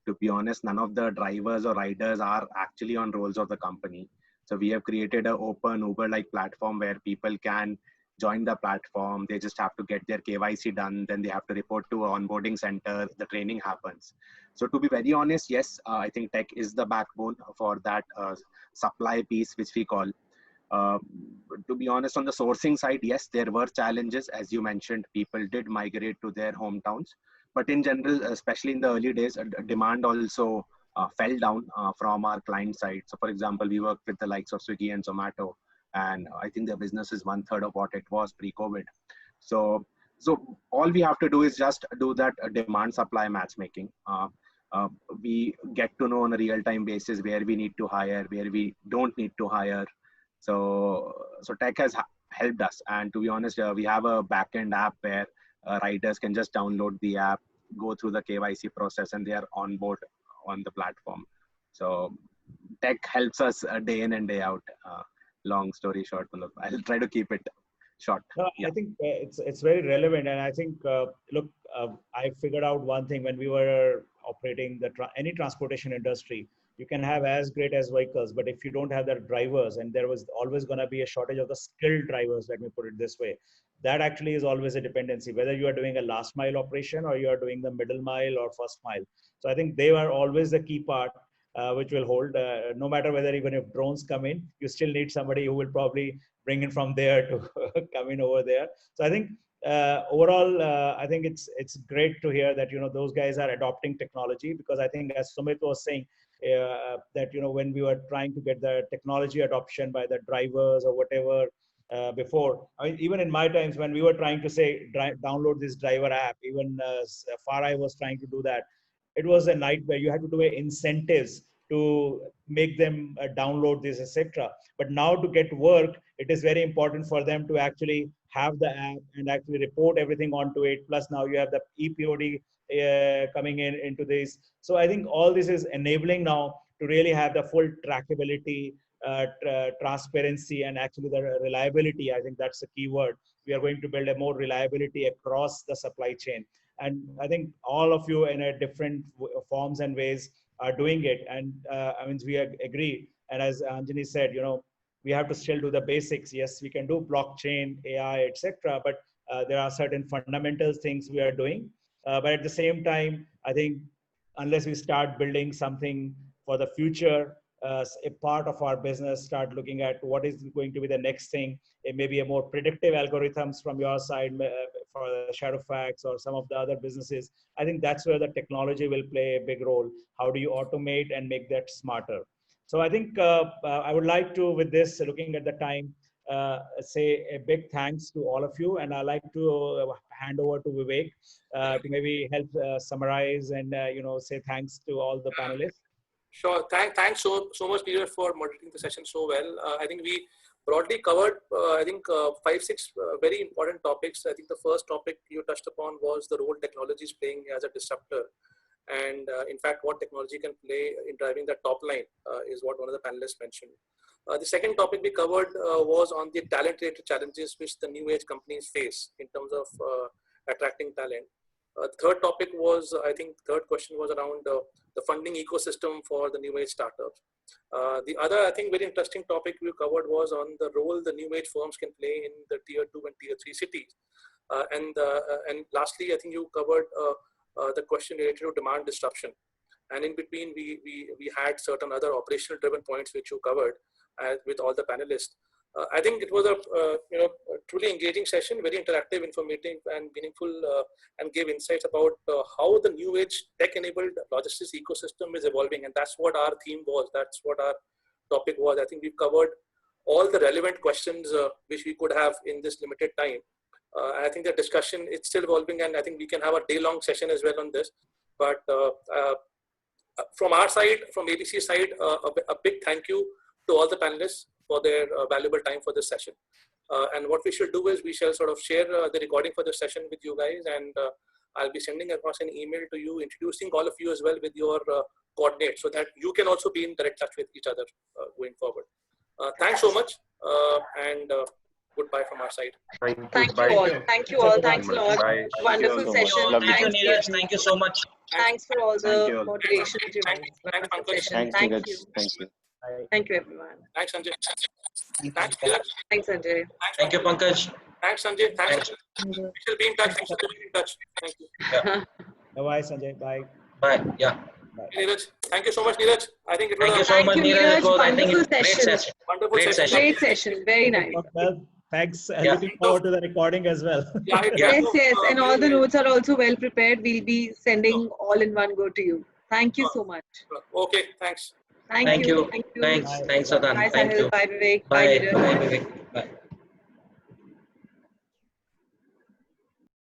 To be honest, none of the drivers or riders are actually on rolls of the company. So we have created an open Uber-like platform where people can join the platform. They just have to get their KYC done. Then they have to report to an onboarding center. The training happens. So to be very honest, yes, I think tech is the backbone for that supply piece, which we call. To be honest, on the sourcing side, yes, there were challenges. As you mentioned, people did migrate to their hometowns. But in general, especially in the early days, demand also fell down from our client side. So for example, we worked with the likes of Swiggy and Zomato, and I think their business is 1/3 of what it was pre-COVID. So all we have to do is just do that demand supply matchmaking. We get to know on a real-time basis where we need to hire, where we don't need to hire. So tech has helped us. And to be honest, we have a backend app where riders can just download the app, go through the KYC process, and they are on board on the platform. So tech helps us day in and day out. Long story short, I'll try to keep it short. No, yeah. I think it's very relevant. And I think, I figured out one thing when we were operating any transportation industry. You can have as great as vehicles, but if you don't have the drivers, and there was always going to be a shortage of the skilled drivers, let me put it this way, that actually is always a dependency, whether you are doing a last mile operation or you are doing the middle mile or first mile. So I think they are always the key part, which will hold, no matter whether even if drones come in, you still need somebody who will probably bring it from there to come in over there. So I think overall, I think it's great to hear that, those guys are adopting technology, because I think, as Sumit was saying, that when we were trying to get the technology adoption by the drivers or whatever before, I mean, even in my times when we were trying to say download this driver app, even Farai was trying to do that, it was a nightmare. You had to do incentives to make them download this, etc. But now to get work, it is very important for them to actually have the app and actually report everything onto it. Plus now you have the EPOD coming into this. So I think all this is enabling now to really have the full trackability, transparency, and actually the reliability. I think that's the key word. We are going to build a more reliability across the supply chain. And I think all of you in a different forms and ways are doing it. And I mean, we agree. And as Anjani said, we have to still do the basics. Yes, we can do blockchain, AI, etc. But there are certain fundamental things we are doing. But at the same time, I think unless we start building something for the future, a part of our business, start looking at what is going to be the next thing, maybe a more predictive algorithms from your side for Shadowfax or some of the other businesses. I think that's where the technology will play a big role. How do you automate and make that smarter? So I think I would like to, with this, looking at the time, say a big thanks to all of you. And I'd like to hand over to Vivek to maybe help summarize and, say thanks to all the panelists. Sure. Thanks so much, Peter, for moderating the session so well. I think we broadly covered, 5-6 very important topics. I think the first topic you touched upon was the role technology is playing as a disruptor. And in fact, what technology can play in driving the top line is what one of the panelists mentioned. The second topic we covered was on the talent-related challenges which the new age companies face in terms of attracting talent. The third topic was, I think, third question was around the funding ecosystem for the new age startups. The other, I think, very interesting topic we covered was on the role the new age firms can play in the tier 2 and tier 3 cities. And lastly, I think you covered the question related to demand disruption. And in between, we had certain other operational driven points which you covered with all the panelists. I think it was a truly engaging session, very interactive, informative, and meaningful, and gave insights about how the new age tech-enabled logistics ecosystem is evolving, and that's what our theme was. That's what our topic was. I think we've covered all the relevant questions which we could have in this limited time. I think the discussion is still evolving, and I think we can have a day-long session as well on this. But from our side, from ABC side, a big thank you to all the panelists for their valuable time for this session. And what we should do is we shall sort of share the recording for the session with you guys, and I'll be sending across an email to you introducing all of you as well with your coordinates so that you can also be in direct touch with each other going forward. Thanks so much, and goodbye from our side. Thank you all. Thank you all. Thanks a lot. Bye. Wonderful session. Thank you, Neeraj. Thank you so much. Thanks for all the moderation. Thanks, Thank you. Thank you. Thank you, everyone. Thanks, Sanjay. Thanks, Neeraj. Thanks, Sanjay. Thank you, Pankaj. Thanks, Sanjay. Thanks. We shall be in touch. We shall be in touch. Thank you. Yeah. Bye, Sanjay. Bye. Bye. Yeah. Neeraj. Thank you so much, Neeraj. I think it was Thank you so much, Neeraj. It was, I think, Wonderful great session. session. wonderful Great session. Great session. Very nice. Well, thanks. Yeah. Looking forward to the recording as well. Yeah, Yes, yes. And all the notes are also well prepared. We'll be sending all in one go to you. Thank you so much. Okay, thanks. Thank you. Thanks. Thanks, Sadan. Bye, Thank Sahil. you. Bye, Vivek. Bye. Neeraj. Bye, Vivek. Bye.